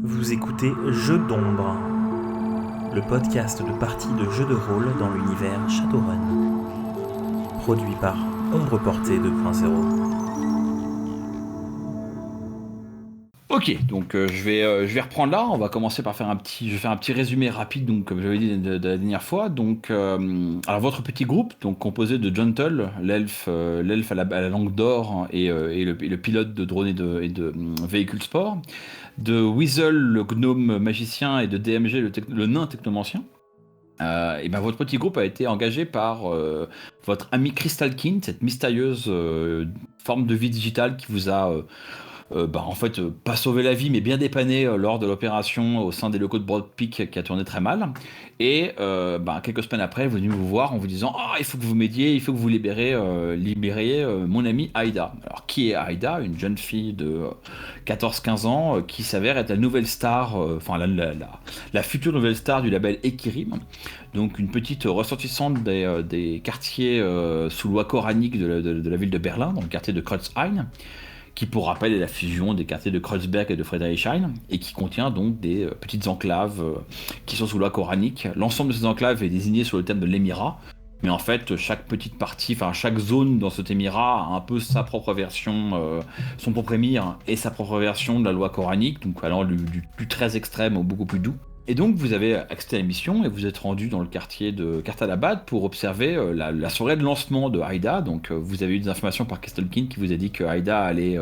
Vous écoutez Jeux d'ombre, le podcast de parties de jeux de rôle dans l'univers Shadowrun, produit par Ombre Portée 2.0. Ok, donc je vais reprendre là. On va commencer par faire je vais faire un petit résumé rapide, donc comme j'avais dit de la dernière fois. Donc, alors votre petit groupe, donc composé de Gentle, l'elfe à la langue d'or et le pilote de drone et de véhicule sport, de Weasel, le gnome magicien, et de DMG, le nain technomancien. Et ben votre petit groupe a été engagé par votre ami Crystalkin, cette mystérieuse forme de vie digitale qui vous a pas sauvé la vie, mais bien dépanné lors de l'opération au sein des locaux de Broad Peak qui a tourné très mal. Et quelques semaines après, vous venez vous voir en vous disant « Ah, il faut que vous m'aidiez, il faut que vous libériez mon amie Aïda ». Alors, qui est Aïda ? Une jeune fille de 14-15 ans qui s'avère être la nouvelle star, la future nouvelle star du label Ekirim. Donc, une petite ressortissante des quartiers sous loi coranique de la ville de Berlin, dans le quartier de Kreuzheim, qui pour rappel est la fusion des quartiers de Kreuzberg et de Friedrichshain, et qui contient donc des petites enclaves qui sont sous loi coranique. L'ensemble de ces enclaves est désigné sous le terme de l'émirat, mais en fait chaque petite partie, enfin chaque zone dans cet émirat a un peu sa propre version, son propre émir et sa propre version de la loi coranique, donc allant du très extrême au beaucoup plus doux. Et donc vous avez accepté la mission et vous êtes rendu dans le quartier de Kartalabad pour observer la soirée de lancement de Aïda. Donc vous avez eu des informations par Crystalkin qui vous a dit que Aïda allait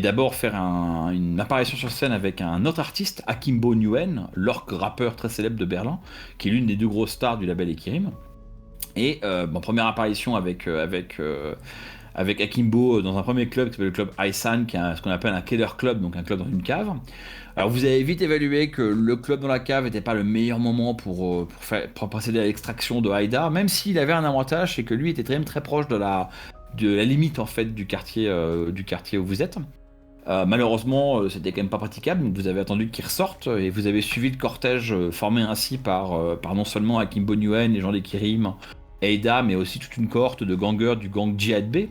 d'abord faire une apparition sur scène avec un autre artiste, Akimbo Nguyen, l'orc rappeur très célèbre de Berlin, qui est l'une des deux grosses stars du label Ekirim. Et première apparition avec Akimbo dans un premier club qui s'appelle le club Aisan, qui est ce qu'on appelle un killer club, donc un club dans une cave. Alors vous avez vite évalué que le club dans la cave n'était pas le meilleur moment pour procéder à l'extraction de Aïda, même s'il avait un avantage, c'est que lui était quand même très proche de la limite en fait du quartier où vous êtes. Malheureusement, c'était quand même pas praticable, donc vous avez attendu qu'il ressorte et vous avez suivi le cortège formé ainsi par non seulement Akimbo Nguyen, les gens d'Ekirim, Aïda, mais aussi toute une cohorte de gangers du gang Jihad B.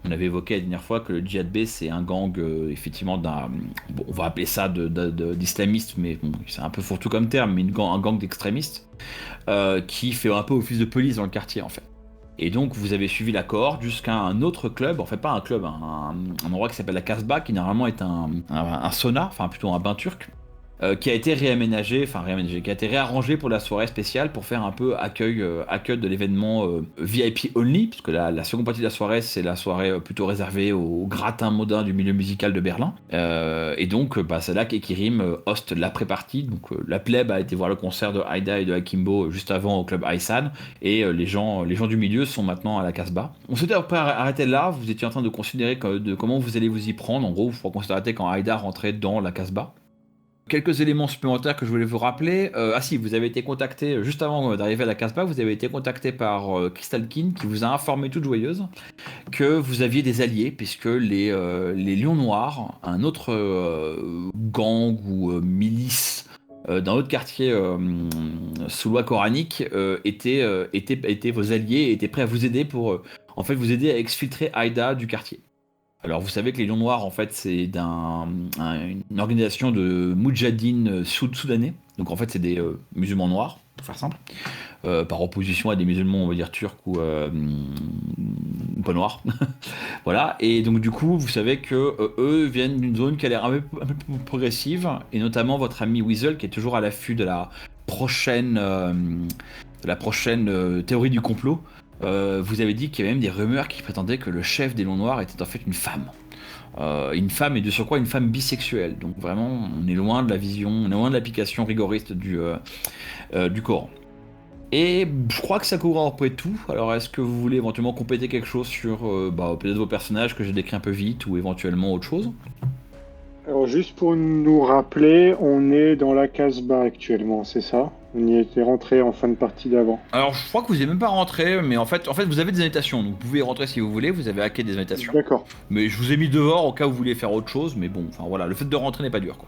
On avait évoqué la dernière fois que le Jihad B, c'est un gang effectivement on va appeler ça d'islamistes, mais bon, c'est un peu fourre-tout comme terme, mais un gang d'extrémistes qui fait un peu office de police dans le quartier en fait. Et donc vous avez suivi la cohorte jusqu'à un autre club, en fait pas un club, un endroit qui s'appelle la Casbah, qui normalement est un sauna, enfin plutôt un bain turc, qui a été réaménagé, qui a été réarrangé pour la soirée spéciale pour faire un peu accueil de l'événement VIP only, puisque la seconde partie de la soirée, c'est la soirée plutôt réservée aux gratins modins du milieu musical de Berlin. Et donc, c'est là qu'Ekirim hoste l'après-partie. Donc, la plèbe a été voir le concert de Aïda et de Akimbo juste avant au club Aisan, et les gens du milieu sont maintenant à la Casbah. On s'était arrêté là, vous étiez en train de considérer comment vous allez vous y prendre. En gros, vous considérez quand Aïda rentrait dans la Casbah. Quelques éléments supplémentaires que je voulais vous rappeler. Vous avez été contacté, juste avant d'arriver à la Casbah, vous avez été contacté par Crystalkin qui vous a informé toute joyeuse que vous aviez des alliés, puisque les Lions Noirs, un autre gang ou milice d'un autre quartier sous loi coranique, étaient vos alliés et étaient prêts à vous aider pour vous aider à exfiltrer Aïda du quartier. Alors vous savez que les Lions Noirs, en fait, c'est une organisation de moudjahidines soudanais. Donc en fait, c'est des musulmans noirs, pour faire simple, par opposition à des musulmans, on va dire, turcs ou pas noirs. Voilà, et donc du coup, vous savez que eux viennent d'une zone qui a l'air un peu plus progressive, et notamment votre ami Weasel, qui est toujours à l'affût de la prochaine théorie du complot. Vous avez dit qu'il y avait même des rumeurs qui prétendaient que le chef des Lions Noirs était en fait une femme. Une femme, et de surcroît une femme bisexuelle. Donc vraiment, on est loin de la vision, on est loin de l'application rigoriste du Coran. Et je crois que ça couvre un peu tout. Alors est-ce que vous voulez éventuellement compléter quelque chose sur peut-être vos personnages que j'ai décrit un peu vite, ou éventuellement autre chose ? Alors juste pour nous rappeler, on est dans la Casbah actuellement, c'est ça ? On y était rentré en fin de partie d'avant. Alors je crois que vous n'êtes même pas rentré, mais en fait vous avez des invitations, donc vous pouvez y rentrer si vous voulez, vous avez hacké des invitations. D'accord. Mais je vous ai mis dehors au cas où vous vouliez faire autre chose, mais bon, voilà, le fait de rentrer n'est pas dur quoi.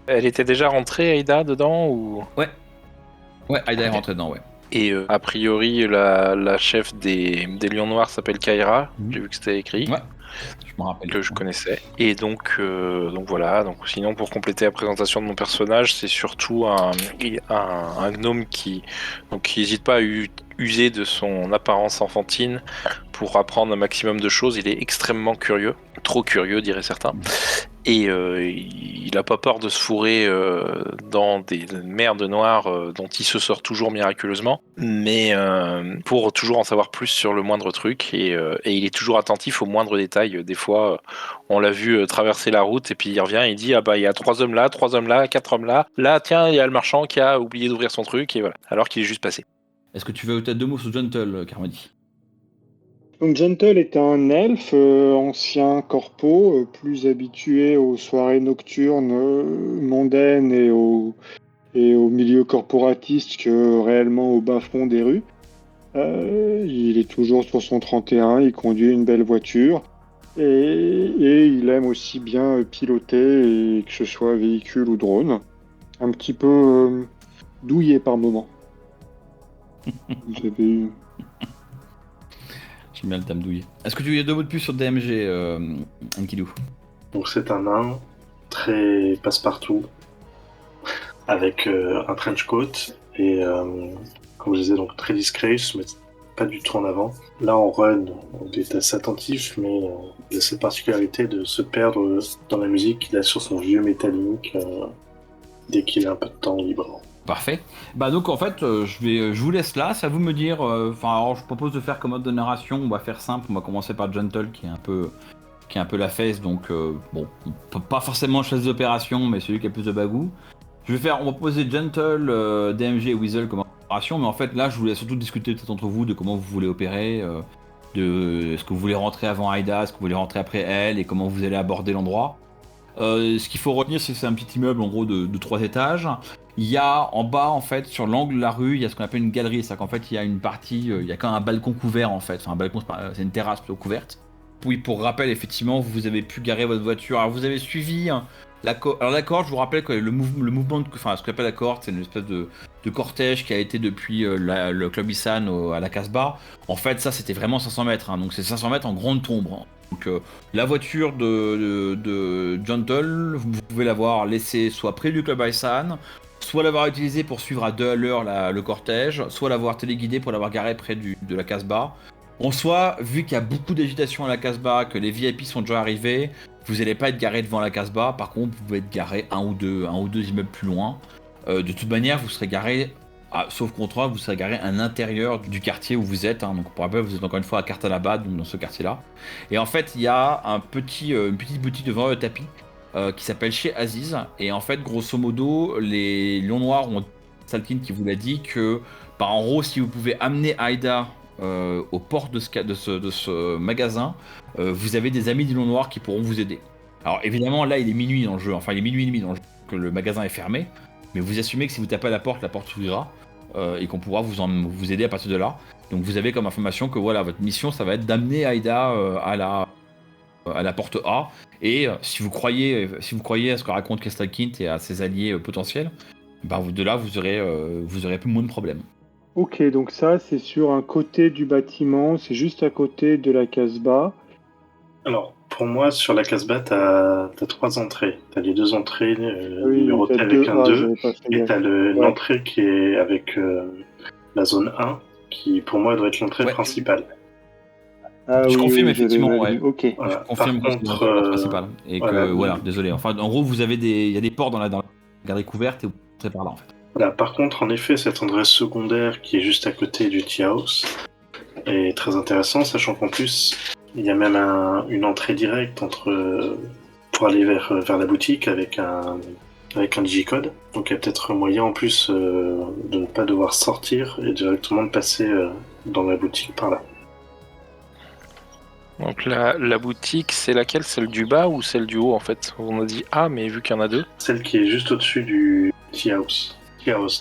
Elle était déjà rentrée, Aïda, dedans ou... Ouais, Aïda est rentrée dedans, ouais. Et a priori, la chef des Lions Noirs s'appelle Kaira, j'ai vu que c'était écrit. Ouais. Je me rappelle. que je connaissais. Et donc voilà. Donc sinon, pour compléter la présentation de mon personnage, c'est surtout un gnome qui n'hésite pas à user de son apparence enfantine pour apprendre un maximum de choses. Il est extrêmement curieux, trop curieux, diraient certains. Et il n'a pas peur de se fourrer dans des merdes noires dont il se sort toujours miraculeusement, mais pour toujours en savoir plus sur le moindre truc. Et il est toujours attentif aux moindres détails. Des fois, on l'a vu traverser la route et puis il revient et il dit « Ah bah il y a 3 hommes là, 4 hommes là. Là, tiens, il y a le marchand qui a oublié d'ouvrir son truc. » Et voilà, alors qu'il est juste passé. Est-ce que tu veux peut-être 2 mots sur Gentle, Carmody? Donc Gentle est un elfe, ancien corpo, plus habitué aux soirées nocturnes mondaines et au milieu corporatiste que réellement au bas-fond des rues. Il est toujours sur son 31, il conduit une belle voiture et il aime aussi bien piloter, et que ce soit véhicule ou drone. Un petit peu douillé par moment. Vous avez eu... J'aime bien le terme douillet. Est-ce que tu veux 2 mots de plus sur DMG, Ankidou? Donc c'est un nain très passe-partout, avec un trench coat et, comme je disais, donc très discret, il se met pas du tout en avant. Là en run, il est assez attentif, mais il a cette particularité de se perdre dans la musique qu'il a sur son vieux métallique dès qu'il a un peu de temps libre. Parfait. Bah donc en fait, je vous laisse là, c'est à vous de me dire. Alors je propose de faire comme mode de narration, on va faire simple, on va commencer par Gentle qui est un peu la fesse, donc bon, pas forcément chef d'opération, mais celui qui a plus de bagou. On va poser Gentle, DMG et Weasel comme opération, mais en fait là je voulais surtout discuter peut-être entre vous de comment vous voulez opérer, est-ce que vous voulez rentrer avant Aida, est-ce que vous voulez rentrer après elle, et comment vous allez aborder l'endroit. Ce qu'il faut retenir, c'est que c'est un petit immeuble en gros de 3 étages. Il y a en bas, en fait, sur l'angle de la rue, il y a ce qu'on appelle une galerie. C'est-à-dire qu'en fait, il y a une partie, il y a quand même un balcon couvert en fait. Enfin, un balcon, c'est une terrasse plutôt couverte. Oui, pour rappel, effectivement, vous avez pu garer votre voiture. Alors, vous avez suivi la corde, je vous rappelle que le mouvement, enfin, ce qu'on appelle la corde, c'est une espèce de cortège qui a été depuis le Club Isan à la Casbah. En fait, ça, c'était vraiment 500 mètres. Donc, c'est 500 mètres en grande tombe. Donc, la voiture de Gentle, vous pouvez l'avoir laissée soit près du Club Isan, soit l'avoir utilisée pour suivre à 2 à l'heure le cortège, soit l'avoir téléguidée pour l'avoir garée près de la Casbah. En soi, vu qu'il y a beaucoup d'agitation à la Casbah, que les VIP sont déjà arrivés, vous n'allez pas être garé devant la Casbah. Par contre, vous pouvez être garé un ou deux immeubles plus loin. De toute manière, vous serez garé, sauf contrôle, vous serez garé à l'intérieur du quartier où vous êtes. Donc pour rappel, vous êtes encore une fois à Kartalabad, donc dans ce quartier-là. Et en fait, il y a une petite boutique devant le tapis qui s'appelle Chez Aziz. Et en fait, grosso modo, les Lions Noirs ont Salkin qui vous l'a dit que, en gros, si vous pouvez amener Aida aux portes de ce magasin, vous avez des amis des Lions Noirs qui pourront vous aider. Alors évidemment, là, il est minuit dans le jeu. Enfin, il est minuit et demi dans le jeu, que le magasin est fermé. Mais vous assumez que si vous tapez à la porte s'ouvrira et qu'on pourra vous aider à partir de là. Donc vous avez comme information que voilà, votre mission, ça va être d'amener Aida à la porte A. Et si vous croyez à ce que raconte Kestalkint et à ses alliés potentiels, de là vous aurez plus moins de problèmes. Ok, donc ça c'est sur un côté du bâtiment, c'est juste à côté de la Casbah. Alors pour moi, sur la Casbah, t'as 3 entrées. T'as les 2 entrées numérotées avec un 2, et t'as l'entrée qui est avec la zone 1, qui pour moi doit être l'entrée principale. Je confirme effectivement, ouais. Ok. Voilà. Je confirme que c'est l'entrée principale. Et voilà, désolé. Enfin, en gros, il y a des portes dans la galerie couverte et vous entrez par là en fait. Voilà, par contre, en effet, cette entrée secondaire qui est juste à côté du Tea House est très intéressant, sachant qu'en plus, il y a même une entrée directe pour aller vers la boutique avec un digicode. Donc il y a peut-être moyen en plus de ne pas devoir sortir et directement de passer dans la boutique par là. Donc la boutique, c'est laquelle? Celle du bas ou celle du haut en fait? On a dit A, mais vu qu'il y en a 2. Celle qui est juste au-dessus du Tea House.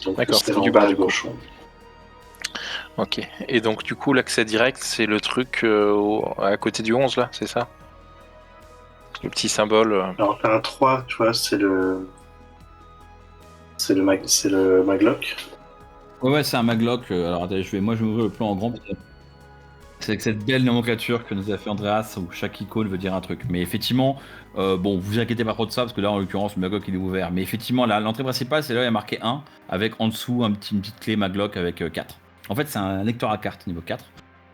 Donc d'accord, c'est du bas du gauche. Ok, et donc du coup l'accès direct, c'est le truc à côté du 11 là, c'est ça? Le petit symbole. Alors un 3, tu vois, c'est le maglock. Ouais, c'est un maglock. Alors attendez, je vais m'ouvrir le plan en grand. C'est cette belle nomenclature que nous a fait Andreas, où chaque icône veut dire un truc. Mais effectivement, bon, vous inquiétez pas trop de ça, parce que là, en l'occurrence, le Maglock, il est ouvert. Mais effectivement, l'entrée principale, c'est là où il y a marqué 1, avec en dessous une petite clé Maglock avec 4. En fait, c'est un lecteur à cartes niveau 4.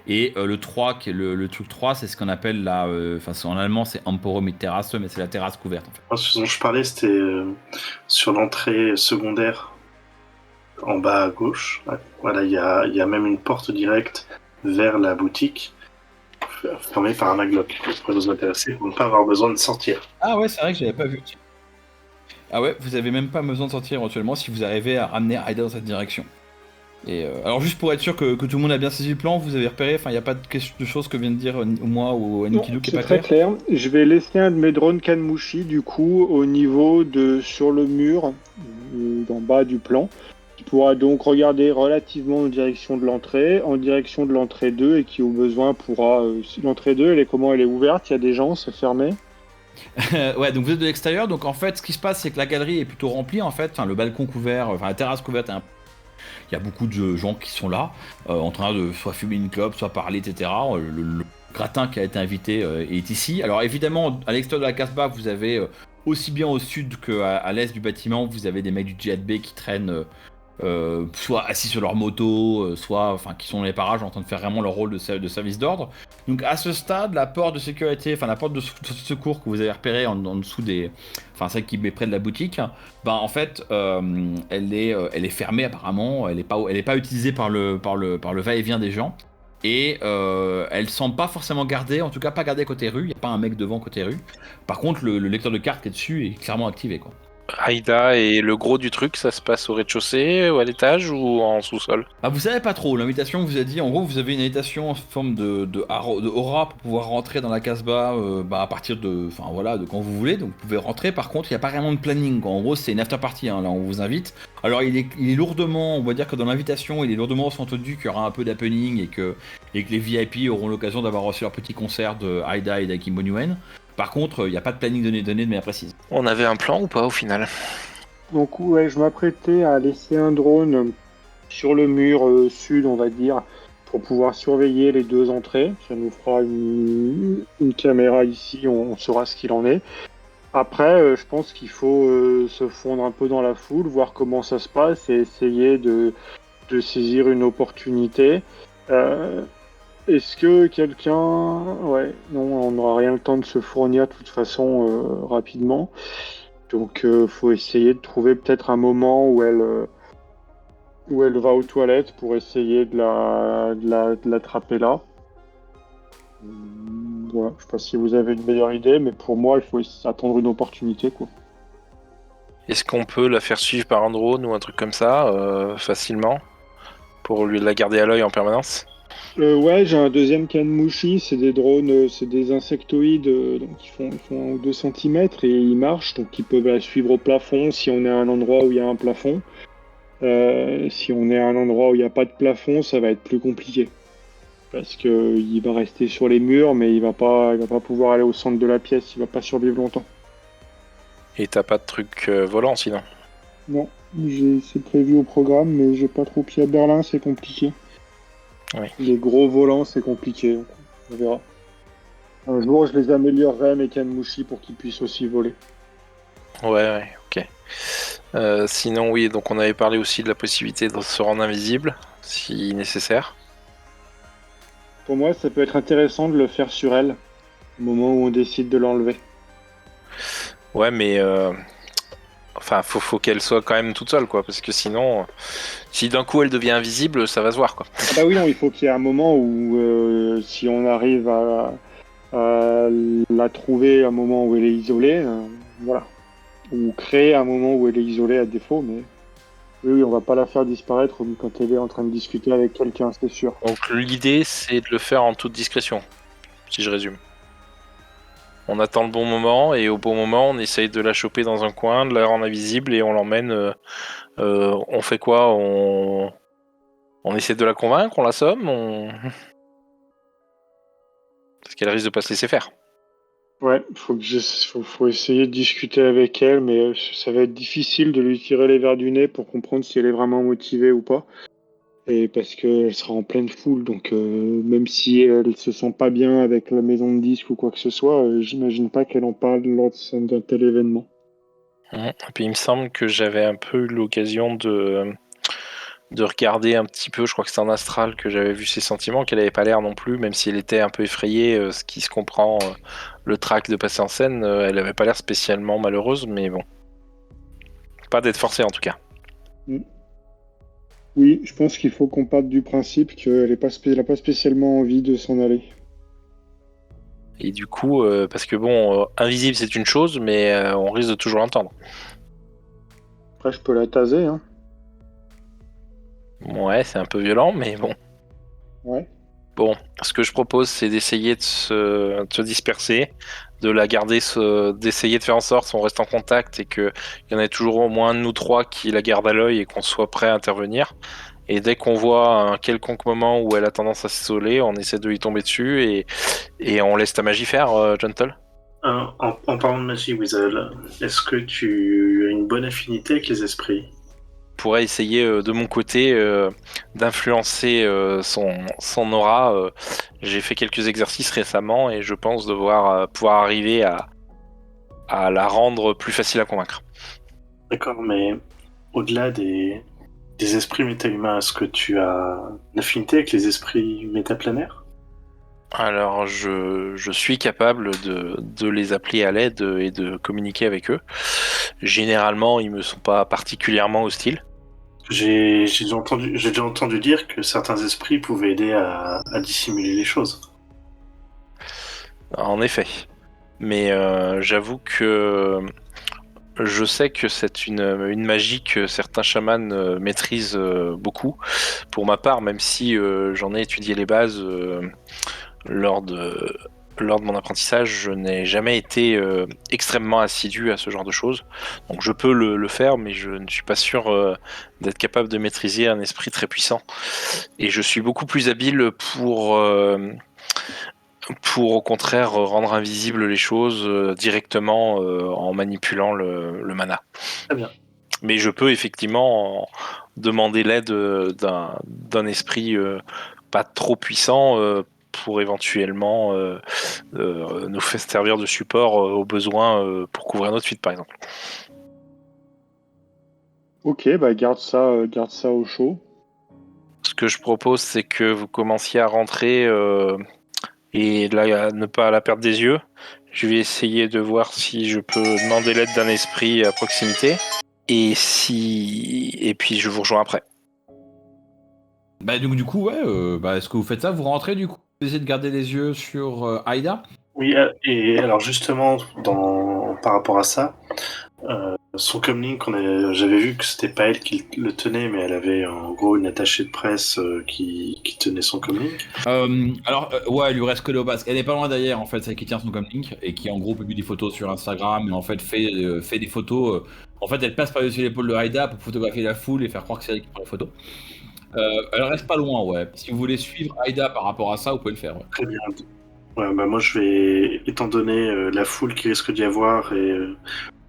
Et le 3, qui est le truc 3, c'est ce qu'on appelle la... Enfin, en allemand, c'est Emporo mit Terrasse, mais c'est la terrasse couverte, en fait. Moi, ce dont je parlais, c'était sur l'entrée secondaire, en bas à gauche. Voilà, il y a même une porte directe vers la boutique, fermée par un maglock. Ça pourrait nous intéresser pour ne pas avoir besoin de sortir. Ah ouais, c'est vrai que j'avais pas vu. Ah ouais, vous avez même pas besoin de sortir éventuellement si vous arrivez à ramener Aida dans cette direction. Et alors juste pour être sûr que tout le monde a bien saisi le plan, vous avez repéré, enfin il n'y a pas de choses que vient de dire moi ou Anikilu qui est C'est pas très clair. clair. Je vais laisser un de mes drones Kanmushi, du coup, au niveau de sur le mur, d'en bas du plan, qui pourra donc regarder relativement en direction de l'entrée 2, et qui au besoin pourra... si l'entrée 2, elle est comment? Elle est ouverte, il y a des gens, c'est fermé. Ouais, donc vous êtes de l'extérieur, donc en fait ce qui se passe c'est que la galerie est plutôt remplie en fait, enfin le balcon couvert, enfin la terrasse couverte il y a beaucoup de gens qui sont là, en train de soit fumer une clope, soit parler, etc. Le gratin qui a été invité est ici. Alors évidemment, à l'extérieur de la Casbah, vous avez aussi bien au sud qu'à l'est du bâtiment, vous avez des mecs du Djihad B qui traînent soit assis sur leur moto, soit enfin qui sont dans les parages en train de faire vraiment leur rôle de service d'ordre. Donc à ce stade, la porte de sécurité, enfin la porte de secours que vous avez repérée en dessous des, enfin celle qui est près de la boutique, ben en fait elle est fermée apparemment, elle est pas utilisée par le va-et-vient des gens. Et elle semble pas forcément gardée, en tout cas pas gardée côté rue, il n'y a pas un mec devant côté rue. Par contre, le lecteur de cartes qui est dessus est clairement activé, quoi. Aïda et le gros du truc, ça se passe au rez-de-chaussée, ou à l'étage, ou en sous-sol? Ah, vous savez pas trop, l'invitation vous a dit, en gros vous avez une invitation en forme de aura pour pouvoir rentrer dans la Casbah à partir de, enfin voilà, de quand vous voulez, donc vous pouvez rentrer. Par contre il n'y a pas vraiment de planning, quoi. En gros c'est une after party, hein, là on vous invite. Alors il est lourdement, on va dire que dans l'invitation il est lourdement entendu qu'il y aura un peu d'happening et que les VIP auront l'occasion d'avoir reçu leur petit concert de Aida et d'Akim Bonuen. Par contre il n'y a pas de planning donné de manière précise. On avait un plan ou pas au final? Donc ouais, je m'apprêtais à laisser un drone sur le mur sud, on va dire, pour pouvoir surveiller les deux entrées. Ça nous fera une caméra ici, on saura ce qu'il en est. Après, je pense qu'il faut se fondre un peu dans la foule, voir comment ça se passe et essayer de saisir une opportunité. Est-ce que quelqu'un... Ouais, non, on n'aura rien le temps de se fournir de toute façon rapidement. Donc, faut essayer de trouver peut-être un moment où elle va aux toilettes pour essayer de l'attraper là. Voilà, je sais pas si vous avez une meilleure idée, mais pour moi, il faut attendre une opportunité, quoi. Est-ce qu'on peut la faire suivre par un drone ou un truc comme ça, facilement, pour lui la garder à l'œil en permanence? Ouais, j'ai un deuxième Kanmushi, c'est des drones, c'est des insectoïdes, donc ils font 1 ou 2 cm et ils marchent, donc ils peuvent la suivre au plafond si on est à un endroit où il y a un plafond. Si on est à un endroit où il n'y a pas de plafond, ça va être plus compliqué. Parce que il va rester sur les murs, mais il va pas pouvoir aller au centre de la pièce, il va pas survivre longtemps. Et t'as pas de truc volant sinon? Non, c'est prévu au programme, mais j'ai pas trop pied à Berlin, c'est compliqué. Oui. Les gros volants, c'est compliqué, donc on verra. Un jour, je les améliorerai, mes Kanmushi, pour qu'ils puissent aussi voler. Ouais, ok. Sinon, oui, donc on avait parlé aussi de la possibilité de se rendre invisible, si nécessaire. Pour moi, ça peut être intéressant de le faire sur elle, au moment où on décide de l'enlever. Ouais, mais enfin, faut qu'elle soit quand même toute seule, quoi, parce que sinon, si d'un coup elle devient invisible, ça va se voir, quoi. Ah bah oui, non, il faut qu'il y ait un moment où, si on arrive à la trouver, un moment où elle est isolée, voilà. Ou créer un moment où elle est isolée à défaut, mais oui, on va pas la faire disparaître quand elle est en train de discuter avec quelqu'un, c'est sûr. Donc l'idée, c'est de le faire en toute discrétion, si je résume. On attend le bon moment, et au bon moment, on essaye de la choper dans un coin, de la rendre invisible, et on l'emmène. On fait quoi? On essaie de la convaincre, on l'assomme, parce qu'elle risque de pas se laisser faire. Ouais, faut essayer de discuter avec elle, mais ça va être difficile de lui tirer les verres du nez pour comprendre si elle est vraiment motivée ou pas. Et parce qu'elle sera en pleine foule, donc même si elle se sent pas bien avec la maison de disques ou quoi que ce soit, j'imagine pas qu'elle en parle lors d'un tel événement. Et puis il me semble que j'avais un peu eu l'occasion de regarder un petit peu, je crois que c'est en astral que j'avais vu ses sentiments, qu'elle avait pas l'air non plus, même si elle était un peu effrayée, ce qui se comprend, le trac de passer en scène, elle avait pas l'air spécialement malheureuse, mais bon. Pas d'être forcée en tout cas. Oui, je pense qu'il faut qu'on parte du principe qu'elle n'a pas spécialement envie de s'en aller. Et du coup, parce que bon, invisible c'est une chose, mais on risque de toujours l'entendre. Après, je peux la taser, hein. Ouais, c'est un peu violent, mais bon. Ouais. Bon, ce que je propose, c'est d'essayer de se disperser, de la garder, d'essayer de faire en sorte qu'on reste en contact et qu'il y en ait toujours au moins un de nous trois qui la garde à l'œil et qu'on soit prêt à intervenir. Et dès qu'on voit un quelconque moment où elle a tendance à s'isoler, on essaie de lui tomber dessus et on laisse ta magie faire, Gentle. En parlant de magie, Weasel, est-ce que tu as une bonne affinité avec les esprits? Je pourrais essayer de mon côté d'influencer son aura. J'ai fait quelques exercices récemment et je pense devoir pouvoir arriver à la rendre plus facile à convaincre. D'accord, mais au-delà des esprits méta-humains, est-ce que tu as une affinité avec les esprits métaplanaires? Alors je suis capable de les appeler à l'aide et de communiquer avec eux. Généralement, ils me sont pas particulièrement hostiles. J'ai déjà entendu dire que certains esprits pouvaient aider à dissimuler les choses. En effet. Mais j'avoue que je sais que c'est une magie que certains chamans maîtrisent beaucoup. Pour ma part, même si j'en ai étudié les bases lors de mon apprentissage, je n'ai jamais été extrêmement assidu à ce genre de choses. Donc je peux le faire, mais je ne suis pas sûr d'être capable de maîtriser un esprit très puissant. Et je suis beaucoup plus habile pour au contraire rendre invisibles les choses directement en manipulant le mana. Très bien. Mais je peux effectivement demander l'aide d'un esprit pas trop puissant pour éventuellement nous faire servir de support au besoin pour couvrir notre fuite par exemple. Ok, bah garde ça au chaud. Ce que je propose, c'est que vous commenciez à rentrer et là, à ne pas la perdre des yeux. Je vais essayer de voir si je peux demander l'aide d'un esprit à proximité. Et puis je vous rejoins après. Bah du coup, ouais, est-ce que vous faites ça? Vous rentrez du coup? Vous essayez de garder les yeux sur Aïda? Oui, et alors justement, par rapport à ça, son comlink, j'avais vu que c'était pas elle qui le tenait, mais elle avait en gros une attachée de presse qui tenait son comlink. Ouais, il lui reste que le basque. Elle est pas loin derrière, en fait, celle qui tient son comlink et qui en gros publie des photos sur Instagram et en fait fait des photos. En fait, elle passe par-dessus l'épaule de Aïda pour photographier la foule et faire croire que c'est elle qui prend les photos. Elle reste pas loin, ouais. Si vous voulez suivre Aïda par rapport à ça, vous pouvez le faire. Ouais. Très bien. Ouais, bah moi je vais, étant donné la foule qui risque d'y avoir et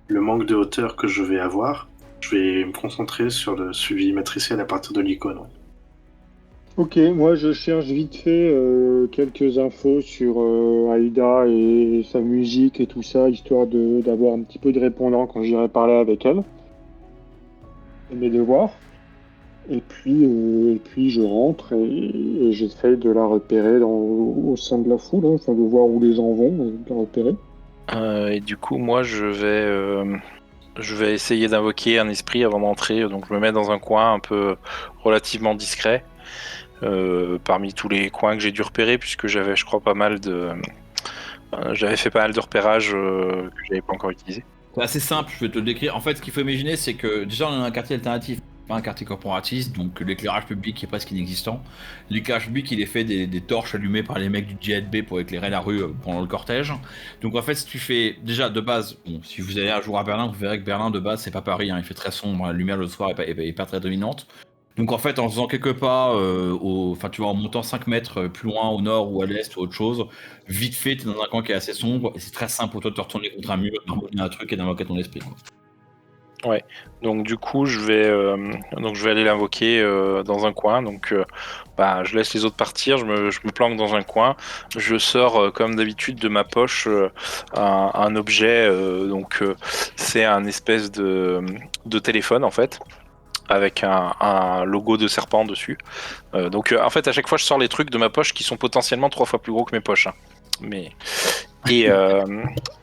le manque de hauteur que je vais avoir, je vais me concentrer sur le suivi matriciel à partir de l'icône. Ouais. Ok, moi je cherche vite fait quelques infos sur Aïda et sa musique et tout ça, histoire d'avoir un petit peu de répondant quand j'irai parler avec elle. Et mes devoirs. Et puis je rentre et j'essaye de la repérer au sein de la foule, hein, enfin de voir où les gens vont, et de la repérer. Et du coup, moi, je vais essayer d'invoquer un esprit avant d'entrer. Donc, je me mets dans un coin un peu relativement discret, parmi tous les coins que j'ai dû repérer, puisque j'avais, je crois, j'avais fait pas mal de repérages que j'avais pas encore utilisé. C'est assez simple, je vais te le décrire. En fait, ce qu'il faut imaginer, c'est que déjà, on a un quartier alternatif, pas un quartier corporatiste, donc l'éclairage public est presque inexistant. L'éclairage public, il est fait des torches allumées par les mecs du GHB pour éclairer la rue pendant le cortège. Donc en fait, si tu fais, déjà, de base, bon, si vous allez un jour à Berlin, vous verrez que Berlin, de base, c'est pas Paris, hein, il fait très sombre, la lumière le soir est pas très dominante. Donc en fait, en faisant quelques pas, tu vois, en montant 5 mètres plus loin au nord ou à l'est ou autre chose, vite fait, t'es dans un coin qui est assez sombre et c'est très simple pour toi de te retourner contre un mur, d'embobiner un truc et d'invoquer ton esprit. Quoi. Ouais. Donc du coup, je vais aller l'invoquer dans un coin. Donc, je laisse les autres partir. Je me planque dans un coin. Je sors comme d'habitude de ma poche un objet. C'est un espèce de téléphone en fait, avec un logo de serpent dessus. En fait, à chaque fois, je sors les trucs de ma poche qui sont potentiellement 3 fois plus gros que mes poches. Hein. Et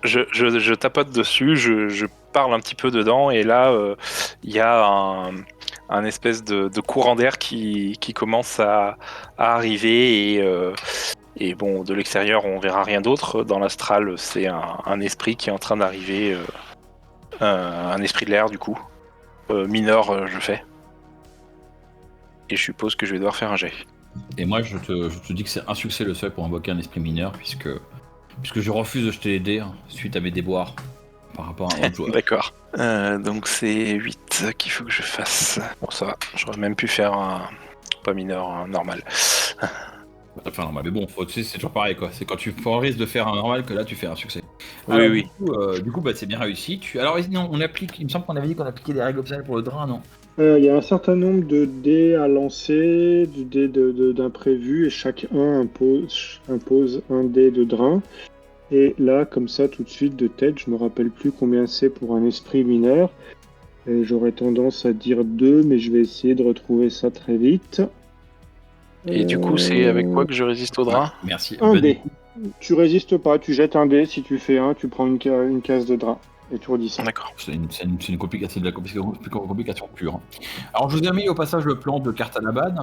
je tapote dessus, je parle un petit peu dedans, et là, il y a un espèce de courant d'air qui commence à arriver, et bon, de l'extérieur, on verra rien d'autre. Dans l'astral, c'est un esprit qui est en train d'arriver, un esprit de l'air, du coup. Mineur, je fais. Et je suppose que je vais devoir faire un jet. Et moi, je te dis que c'est un succès le seul pour invoquer un esprit mineur, puisque je refuse de jeter les dés suite à mes déboires par rapport à un autre joueur. D'accord. Donc c'est 8 qu'il faut que je fasse. Bon, ça va. J'aurais même pu faire un... pas mineur, un normal. Enfin, normal, mais bon, c'est toujours pareil, quoi. C'est quand tu risques de faire un normal que là, tu fais un succès. Oui, Alors, oui. Du coup, c'est bien réussi. Alors, non, il me semble qu'on avait dit qu'on appliquait des règles optionnelles pour le drain, non? Il y a un certain nombre de dés à lancer, du dé d'imprévu, et chacun impose un dé de drain. Et là, comme ça, tout de suite, de tête, je me rappelle plus combien c'est pour un esprit mineur. Et j'aurais tendance à dire 2, mais je vais essayer de retrouver ça très vite. Et du coup, c'est avec quoi que je résiste au drain? Merci. Un dé. Tu résistes pas, tu jettes un dé. Si tu fais 1, tu prends une case de drain. Et tu redis ça. D'accord. C'est une complication, de la complication pure. Hein. Alors, je vous ai mis au passage le plan de Cartalabad.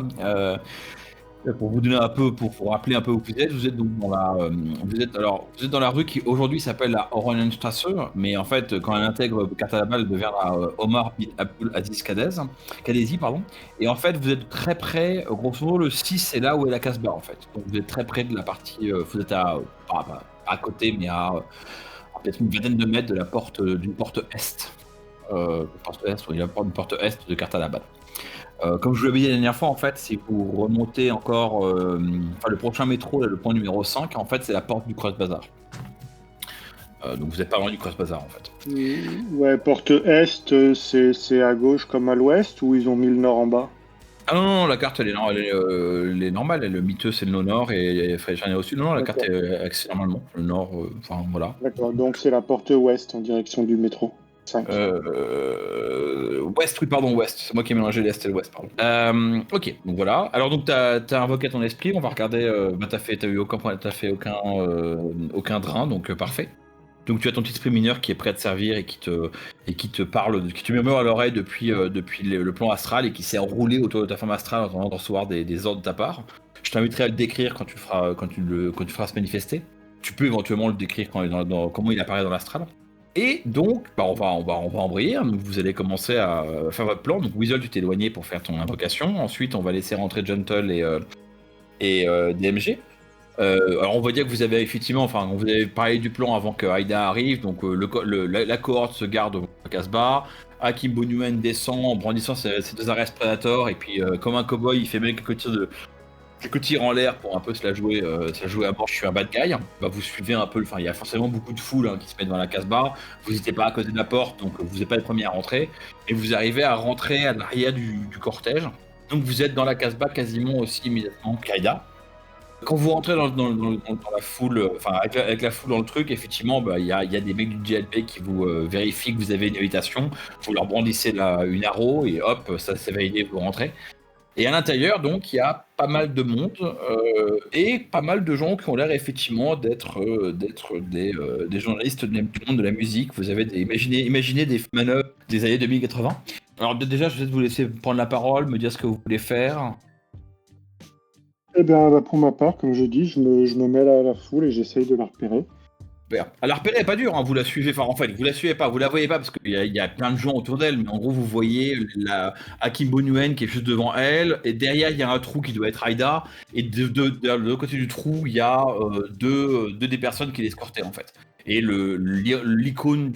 Pour vous donner un peu, pour vous rappeler un peu où vous êtes. Vous êtes donc dans vous êtes dans la rue qui aujourd'hui s'appelle la Oranienstrasse, mais en fait, quand elle intègre Cartalabad, elle devient la Omar bin Abdul Aziz Kadezi, pardon. Et en fait, vous êtes très près, grosso modo, le 6, c'est là où est la Casbah, en fait. Donc, vous êtes très près de la partie, vous êtes pas à côté, mais à peut-être une vingtaine de mètres de la porte, d'une porte est. Une porte est de Cartalabad. Comme je vous l'avais dit la dernière fois, en fait, si vous remontez encore, le prochain métro, là, le point numéro 5, en fait, c'est la porte du Cross Bazar. Donc vous n'êtes pas loin du Cross Bazar, en fait. Ouais, porte est, c'est à gauche comme à l'ouest, ou ils ont mis le nord en bas? Ah non, la carte, elle est normale. Le miteux, c'est le nord, et Frédéric est au sud. Non, la carte est axée normalement. Le nord, voilà. D'accord, donc c'est la porte ouest en direction du métro. 5. Ouest, oui, pardon, ouest. C'est moi qui ai mélangé l'est et l'ouest, pardon. Ok, donc voilà. Alors, donc, t'as invoqué ton esprit. On va regarder. T'as fait aucun drain, donc parfait. Donc, tu as ton petit esprit mineur qui est prêt à te servir et qui te parle, qui te murmure à l'oreille depuis le plan astral et qui s'est enroulé autour de ta forme astrale en attendant de recevoir des ordres de ta part. Je t'inviterai à le décrire quand tu feras se manifester. Tu peux éventuellement le décrire comment il apparaît dans l'astral. Et donc, on va embrayer. Donc, vous allez commencer à faire votre plan. Donc, Weasel, tu t'es éloigné pour faire ton invocation. Ensuite, on va laisser rentrer Gentle et DMG. Alors, on va dire que vous avez effectivement, vous avez parlé du plan avant que Aïda arrive. Donc, la cohorte se garde au Casbah. Hakim Bonuen descend en brandissant ses deux Arrest Predator. Et puis, comme un cowboy, il fait même quelques tirs en l'air pour un peu se la jouer à mort, je suis un bad guy. Vous suivez un peu, il y a forcément beaucoup de foule qui se met devant la Casbah. Vous n'étiez pas à côté de la porte, donc vous n'êtes pas les premiers à rentrer. Et vous arrivez à rentrer à l'arrière du cortège. Donc vous êtes dans la Casbah quasiment aussi immédiatement qu'Aïda. Quand vous rentrez dans la foule, avec la foule dans le truc, effectivement, il y a des mecs du GLP qui vous vérifient que vous avez une invitation. Vous leur brandissez une arrow et hop, ça s'est validé, vous rentrez. Et à l'intérieur, donc, il y a pas mal de monde et pas mal de gens qui ont l'air effectivement d'être des journalistes du monde de la musique. Vous avez imaginez des manœuvres des années 2080. Alors déjà, je vais vous laisser prendre la parole, me dire ce que vous voulez faire. Eh bien, pour ma part, comme je dis, je me mêle à la foule et j'essaye de la repérer. À la repérer, elle est pas dure, vous la suivez, vous la suivez pas, vous la voyez pas parce qu'il y a plein de gens autour d'elle, mais en gros vous voyez Hakim Bonuen qui est juste devant elle, et derrière il y a un trou qui doit être Aïda, et de l'autre côté du trou il y a deux des personnes qui l'escortaient en fait. Et l'icône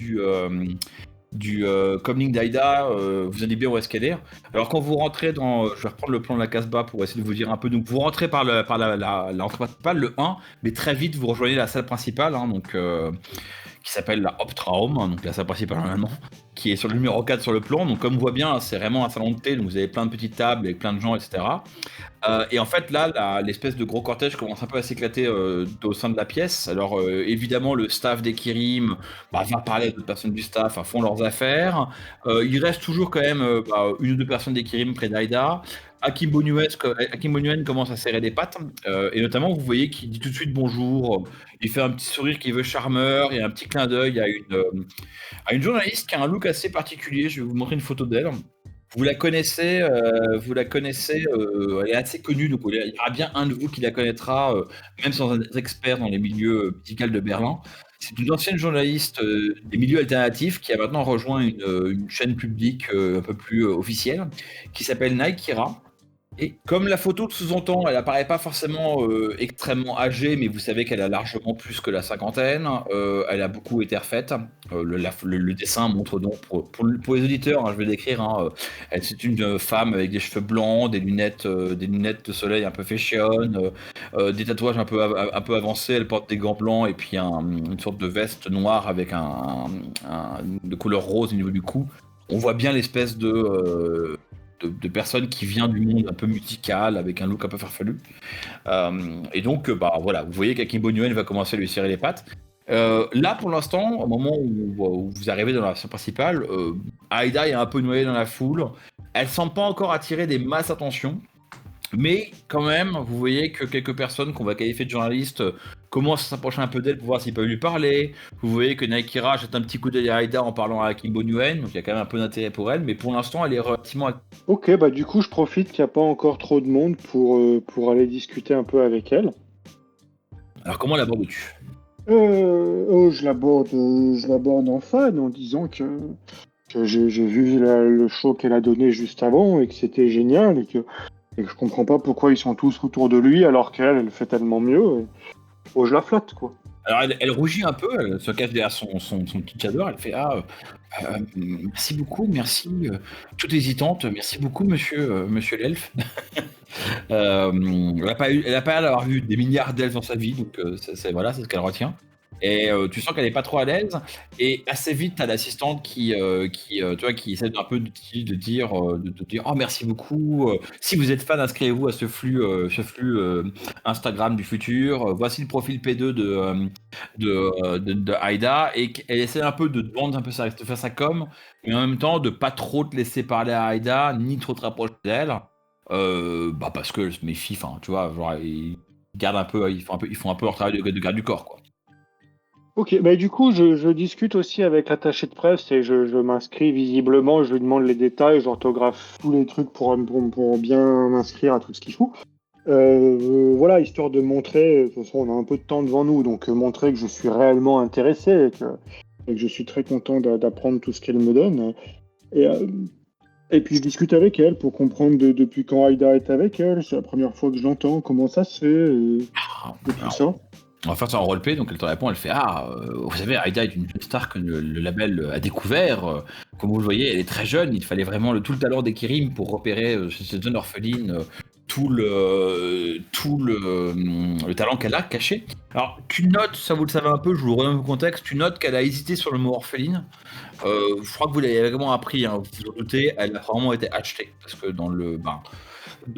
du comlink d'Aïda, vous allez bien où est-ce qu'elle est. Alors quand vous rentrez je vais reprendre le plan de la Casbah pour essayer de vous dire un peu. Donc vous rentrez par l'entrée principale, le 1, mais très vite vous rejoignez la salle principale, qui s'appelle la Hauptraum, donc la salle principale en allemand, qui est sur le numéro 4 sur le plan. Donc comme on voit bien, c'est vraiment un salon de thé, donc vous avez plein de petites tables avec plein de gens, etc. Et en fait là, l'espèce de gros cortège commence un peu à s'éclater au sein de la pièce. Alors évidemment le staff des Kirim va parler à d'autres personnes du staff, font leurs affaires. Il reste toujours quand même une ou deux personnes des Kirim près d'Aïda. Hakim Bonuen commence à serrer des pattes, et notamment vous voyez qu'il dit tout de suite bonjour, il fait un petit sourire qui veut charmeur, et un petit clin d'œil à une journaliste qui a un look assez particulier. Je vais vous montrer une photo d'elle. Vous la connaissez, elle est assez connue, donc il y aura bien un de vous qui la connaîtra, même sans être expert dans les milieux musicaux de Berlin. C'est une ancienne journaliste des milieux alternatifs qui a maintenant rejoint une chaîne publique un peu plus officielle, qui s'appelle Naikira. Et comme la photo le sous-entend, elle apparaît pas forcément extrêmement âgée, mais vous savez qu'elle a largement plus que la cinquantaine. Elle a beaucoup été refaite. Le dessin montre donc, pour les auditeurs, je vais décrire, c'est une femme avec des cheveux blancs, des lunettes de soleil un peu fashion, des tatouages un peu avancés. Elle porte des gants blancs et puis une sorte de veste noire avec de couleur rose au niveau du cou. On voit bien l'espèce de personne qui vient du monde un peu musical, avec un look un peu farfelu. Et donc, voilà, vous voyez qu'Hakim Bonuen va commencer à lui serrer les pattes. Là, pour l'instant, au moment où vous arrivez dans la scène principale, Aïda est un peu noyée dans la foule. Elle semble pas encore attirer des masses d'attention, mais quand même, vous voyez que quelques personnes qu'on va qualifier de journalistes commencent à s'approcher un peu d'elle pour voir s'ils peuvent lui parler. Vous voyez que Naikira jette un petit coup d'œil à Aïda en parlant à Hakim Bonuen, donc il y a quand même un peu d'intérêt pour elle, mais pour l'instant, elle est relativement... Ok, du coup, je profite qu'il n'y a pas encore trop de monde pour aller discuter un peu avec elle. Alors, comment l'abordes-tu ? Je l'aborde en fan en disant que j'ai vu le show qu'elle a donné juste avant et que c'était génial et que je comprends pas pourquoi ils sont tous autour de lui alors qu'elle fait tellement mieux. Je la flatte, quoi. Alors elle rougit un peu, elle se cache derrière son petit shadow, elle fait merci beaucoup, merci, toute hésitante, merci beaucoup monsieur l'elfe. Elle a pas l'air d'avoir vu des milliards d'elfes dans sa vie, donc c'est ce qu'elle retient. Et tu sens qu'elle est pas trop à l'aise, et assez vite t'as l'assistante qui essaie un peu de dire oh merci beaucoup, si vous êtes fan inscrivez-vous à ce flux Instagram du futur, voici le profil P2 de Aïda, et elle essaie un peu de vendre un peu ça, de faire sa com, mais en même temps de pas trop te laisser parler à Aïda ni trop te rapprocher d'elle, parce que mes filles, tu vois, genre ils gardent un peu, ils font un peu leur travail de garde du corps, quoi. Ok, du coup, je discute aussi avec l'attaché de presse et je m'inscris visiblement, je lui demande les détails, j'orthographe tous les trucs pour bien m'inscrire à tout ce qu'il faut. Voilà, histoire de montrer, de toute façon, on a un peu de temps devant nous, donc montrer que je suis réellement intéressé et que je suis très content d'apprendre tout ce qu'elle me donne. Et puis je discute avec elle pour comprendre depuis quand Aïda est avec elle, c'est la première fois que je l'entends, comment ça se fait, et tout ça. On va faire ça en roleplay, donc elle te répond, elle fait vous savez, Aïda est une jeune star que le label a découvert. Comme vous le voyez, elle est très jeune, il fallait vraiment tout le talent des Kirim pour repérer chez cette jeune orpheline tout le talent qu'elle a caché. Alors tu notes, ça vous le savez un peu, je vous redonne le contexte, tu notes qu'elle a hésité sur le mot orpheline. Je crois que vous l'avez vraiment appris, vous vous en doutez, elle a vraiment été achetée, parce que dans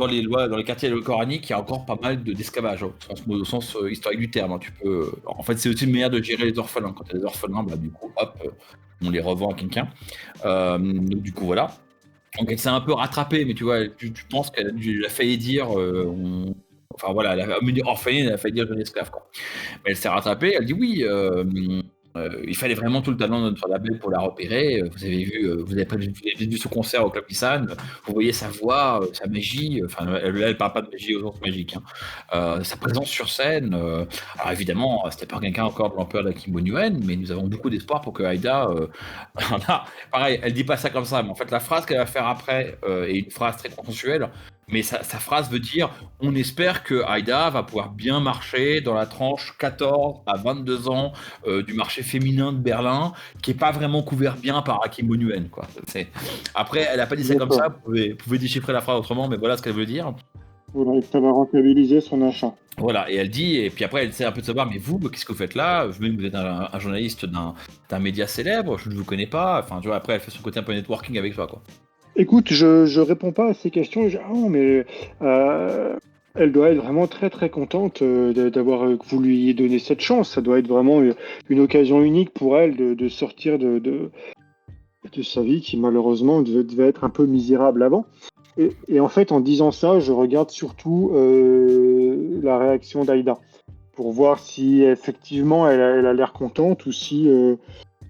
les quartiers coraniques, il y a encore pas mal d'esclavage, au sens historique du terme. Tu peux, en fait, c'est aussi une manière de gérer les orphelins. Quand tu as des orphelins, du coup, hop, on les revend à quelqu'un. Donc, du coup, voilà. Donc, elle s'est un peu rattrapée, mais tu vois, tu penses qu'elle a failli dire. Enfin, voilà, elle a dit orpheline, elle a failli dire jeune esclave, quoi. Mais elle s'est rattrapée, elle dit oui. Il fallait vraiment tout le talent de notre label pour la repérer. Vous avez vu ce concert au Club Nissan, vous voyez sa voix, sa magie. Enfin, elle parle pas de magie au sens magique. Sa présence sur scène. Alors évidemment, c'était pas quelqu'un encore de l'ampleur d'Hakim Bonuen, mais nous avons beaucoup d'espoir pour que Aïda. Pareil, elle dit pas ça comme ça, mais en fait la phrase qu'elle va faire après est une phrase très consensuelle. Mais sa phrase veut dire on espère que Aïda va pouvoir bien marcher dans la tranche 14 à 22 ans du marché féminin de Berlin, qui n'est pas vraiment couvert bien par Hakim Bonuen, quoi. Après, elle n'a pas dit ça comme ça, vous pouvez déchiffrer la phrase autrement, mais voilà ce qu'elle veut dire. Voilà, et que ça va rentabiliser son achat. Voilà, et elle dit, et puis après elle essaie un peu de savoir, mais vous, qu'est-ce que vous faites là? Je me dis que vous êtes un journaliste d'un média célèbre, je ne vous connais pas. Enfin, tu vois, après elle fait son côté un peu networking avec toi, quoi. Écoute, je réponds pas à ces questions. Ah non, mais elle doit être vraiment très très contente d'avoir que vous lui ayez donné cette chance. Ça doit être vraiment une occasion unique pour elle de sortir de sa vie qui malheureusement devait être un peu misérable avant. Et en fait, en disant ça, je regarde surtout la réaction d'Aïda pour voir si effectivement elle a l'air contente ou si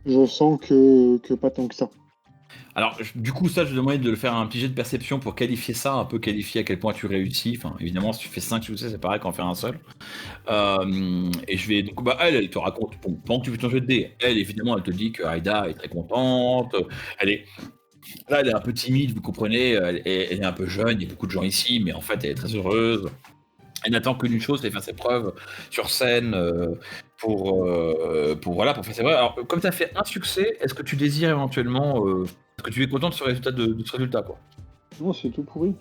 je sens que pas tant que ça. Alors, du coup, ça, je demandais de le faire un petit jet de perception pour qualifier ça, un peu qualifier à quel point tu réussis. Enfin, évidemment, si tu fais 5 succès, c'est pareil qu'en faire un seul. Et je vais. Donc, bah, elle te raconte. Bon, pendant que tu fais ton jet de dés, elle, évidemment, elle te dit que Aïda est très contente. Elle est. Là, elle est un peu timide, vous comprenez. Elle est un peu jeune, il y a beaucoup de gens ici, mais en fait, elle est très heureuse. Elle n'attend qu'une chose, c'est faire ses preuves sur scène pour faire ses preuves. Alors, comme tu as fait un succès, est-ce que tu désires éventuellement. Est-ce que tu es content de ce résultat, de ce résultat, quoi? Non, c'est tout pourri.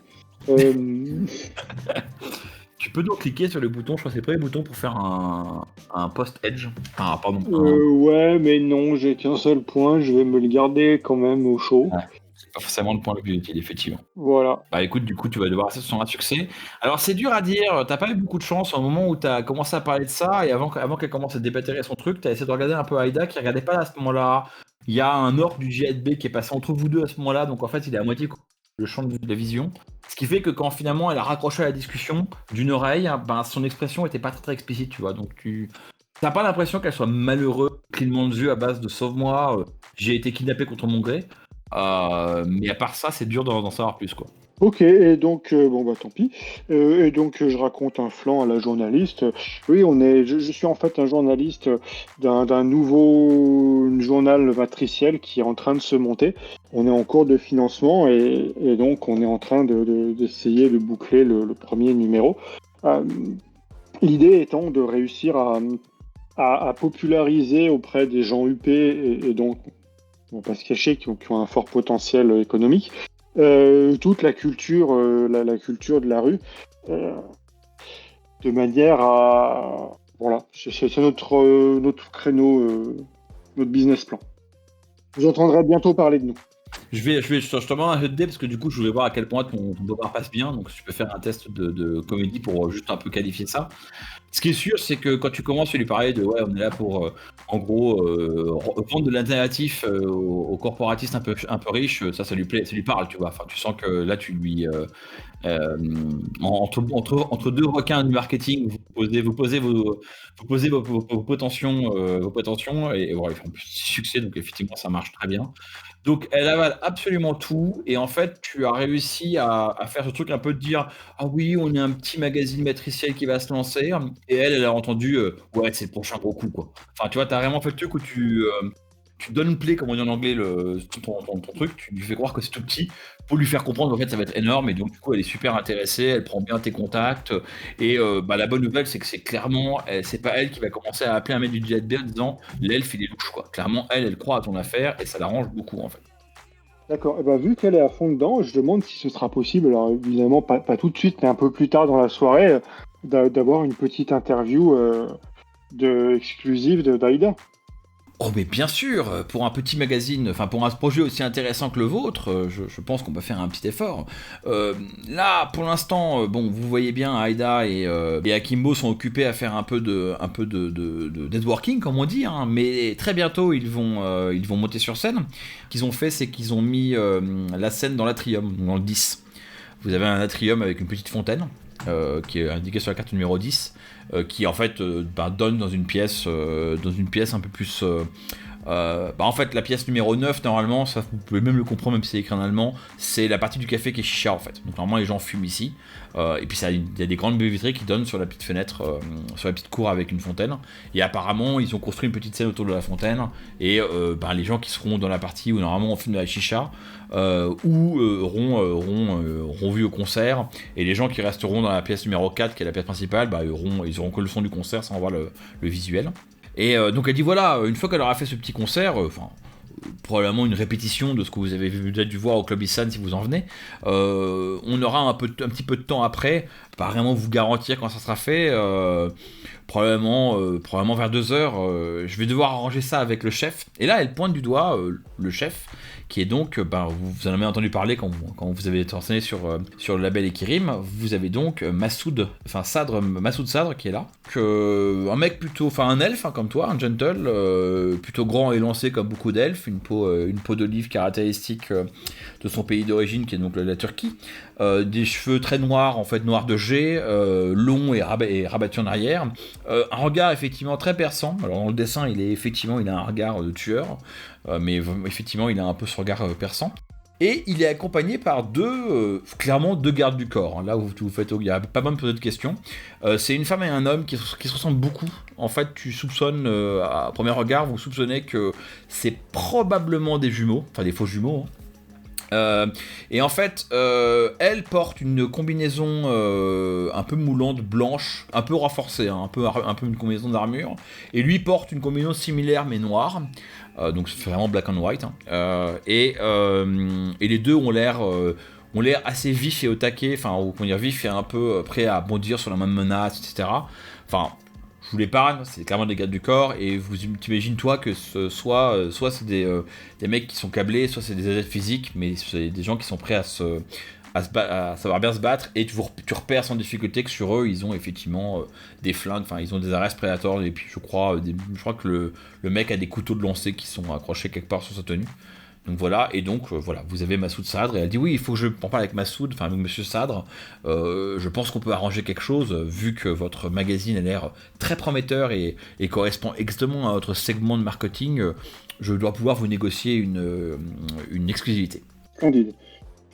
Tu peux donc cliquer sur le bouton, je crois que c'est le premier bouton pour faire un post-edge. Ah, pardon. Ouais, mais non, j'ai qu'un seul point, je vais me le garder quand même au chaud. Ouais. C'est pas forcément le point le plus utile, effectivement. Voilà. Bah écoute, du coup, tu vas devoir rester sur un succès. Alors, c'est dur à dire, t'as pas eu beaucoup de chance au moment où t'as commencé à parler de ça, et avant qu'elle commence à déblatérer son truc, t'as essayé de regarder un peu Aïda, qui regardait pas à ce moment-là. Il y a un orc du JSB qui est passé entre vous deux à ce moment-là, donc en fait, il est à moitié le champ de la vision. Ce qui fait que quand finalement elle a raccroché à la discussion d'une oreille, ben, son expression était pas très, très explicite, tu vois. Donc t'as pas l'impression qu'elle soit malheureuse, clignement de yeux à base de sauve-moi, j'ai été kidnappé contre mon gré. Mais à part ça, c'est dur d'en savoir plus, quoi. Ok, et donc, bon bah tant pis. Et donc, je raconte un flanc à la journaliste. Oui, je suis en fait un journaliste d'un nouveau journal matriciel qui est en train de se monter. On est en cours de financement et donc on est en train d'essayer de boucler le premier numéro. L'idée étant de réussir à populariser auprès des gens UP et donc, on va pas se cacher, qui ont un fort potentiel économique. Toute la culture, la culture de la rue, de manière à... Voilà, c'est notre créneau, notre business plan. Vous entendrez bientôt parler de nous. Je te demande un jeu de dés parce que du coup, je voulais voir à quel point ton devoir passe bien. Donc, si tu peux faire un test de comédie pour juste un peu qualifier ça. Ce qui est sûr, c'est que quand tu commences à lui parler de ouais, on est là pour en gros vendre de l'alternatif aux corporatistes un peu riches, ça lui plaît, ça lui parle, tu vois. Enfin, tu sens que là, tu lui entre deux requins du marketing, vous posez vos prétentions et voilà, ils font un petit succès, donc effectivement, ça marche très bien. Donc, elle avale absolument tout, et en fait, tu as réussi à faire ce truc un peu de dire ah oui, on a un petit magazine matriciel qui va se lancer, et elle a entendu ouais, c'est le prochain gros coup, quoi. Enfin, tu vois, t'as vraiment fait le truc où tu donnes play, comme on dit en anglais, ton truc, tu lui fais croire que c'est tout petit pour lui faire comprendre qu'en fait ça va être énorme, et donc du coup elle est super intéressée, elle prend bien tes contacts, et la bonne nouvelle c'est que c'est clairement, c'est pas elle qui va commencer à appeler un mec du JSB en disant l'elfe il est louche, quoi. Clairement elle croit à ton affaire et ça l'arrange beaucoup en fait. D'accord. Et ben, vu qu'elle est à fond dedans, je demande si ce sera possible, alors évidemment pas tout de suite, mais un peu plus tard dans la soirée, d'avoir une petite interview exclusive d'Aïda. Oh mais bien sûr, pour un petit magazine, enfin pour un projet aussi intéressant que le vôtre, je pense qu'on peut faire un petit effort. Là, pour l'instant, bon, vous voyez bien, Aïda et Akimbo sont occupés à faire un peu de networking, comme on dit, hein, mais très bientôt ils vont monter sur scène. Ce qu'ils ont fait, c'est qu'ils ont mis la scène dans l'atrium, dans le 10. Vous avez un atrium avec une petite fontaine, qui est indiquée sur la carte numéro 10. Qui en fait donne dans une pièce un peu plus en fait la pièce numéro 9 normalement, ça vous pouvez même le comprendre même si c'est écrit en allemand, c'est la partie du café qui est chicha en fait. Donc normalement les gens fument ici, et puis il y a des grandes baies vitrées qui donnent sur la petite fenêtre, sur la petite cour avec une fontaine, et apparemment ils ont construit une petite scène autour de la fontaine, et les gens qui seront dans la partie où normalement on fume de la chicha auront vu au concert, et les gens qui resteront dans la pièce numéro 4 qui est la pièce principale, ils auront que le son du concert sans voir le visuel. Et donc elle dit voilà, une fois qu'elle aura fait ce petit concert, probablement une répétition de ce que vous avez dû voir au Club Isan si vous en venez, on aura un petit peu de temps après, pas vraiment vous garantir quand ça sera fait. Probablement vers 2h, je vais devoir arranger ça avec le chef. Et là, elle pointe du doigt le chef, qui est donc, vous en avez entendu parler quand vous avez été renseigné sur le label Ekirim. Vous avez donc Massoud Sadr qui est là. Un mec un elfe comme toi, un gentle, plutôt grand et lancé comme beaucoup d'elfes, une peau d'olive caractéristique de son pays d'origine, qui est donc la Turquie. Des cheveux très noirs, en fait noirs de jet, longs et rabattus en arrière. Un regard effectivement très perçant. Alors dans le dessin, il a un regard de tueur, mais effectivement, il a un peu ce regard perçant. Et il est accompagné par clairement deux gardes du corps. Hein. Là où vous faites, il y a pas mal de poser de questions. C'est une femme et un homme qui se ressemblent beaucoup. En fait, tu soupçonnes, à premier regard, vous soupçonnez que c'est probablement des jumeaux, enfin des faux jumeaux. Hein. Et en fait, elle porte une combinaison un peu moulante, blanche, un peu renforcée, hein, un peu une combinaison d'armure. Et lui porte une combinaison similaire mais noire. Donc c'est vraiment black and white. Hein. Et les deux ont l'air assez vifs et au taquet. Enfin, comment dire, vifs et un peu prêts à bondir sur la même menace, etc. Enfin. Je vous l'épargne, c'est clairement des gardes du corps, et vous t'imagines toi que soit c'est des mecs qui sont câblés, soit c'est des athlètes physiques, mais c'est des gens qui sont prêts à savoir bien se battre, et tu repères sans difficulté que sur eux ils ont effectivement des flingues, enfin ils ont des arrestes prédateurs, et puis je crois que le mec a des couteaux de lancer qui sont accrochés quelque part sur sa tenue. Donc voilà, et donc voilà, vous avez Massoud Sadr, et elle dit oui, il faut que je parle avec Massoud, enfin avec Monsieur Sadr, je pense qu'on peut arranger quelque chose, vu que votre magazine a l'air très prometteur et correspond exactement à votre segment de marketing, je dois pouvoir vous négocier une exclusivité. Splendide.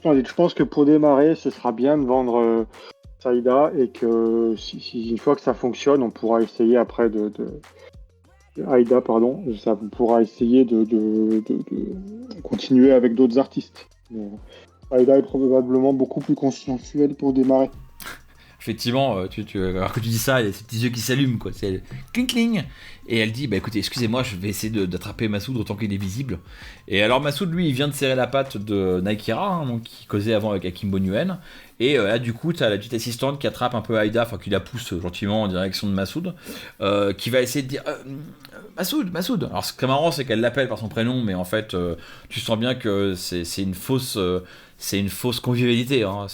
Je pense que pour démarrer, ce sera bien de vendre Saïda, et que si une fois que ça fonctionne, on pourra essayer après Aïda, pardon, ça pourra essayer de continuer avec d'autres artistes. Aïda est probablement beaucoup plus consensuelle pour démarrer. Effectivement, alors que tu dis ça, il y a ses petits yeux qui s'allument, quoi. C'est cling cling. Et elle dit, écoutez, excusez-moi, je vais essayer d'attraper Massoud autant qu'il est visible. Et alors Massoud, lui, il vient de serrer la patte de Naikira, hein, donc, qui causait avant avec Hakim Bonuen. Et là, du coup, t'as la petite assistante qui attrape un peu Aïda, enfin qui la pousse gentiment en direction de Massoud, qui va essayer de dire Massoud. Alors ce qui est marrant, c'est qu'elle l'appelle par son prénom, mais en fait, tu sens bien que c'est une fausse convivialité. Hein.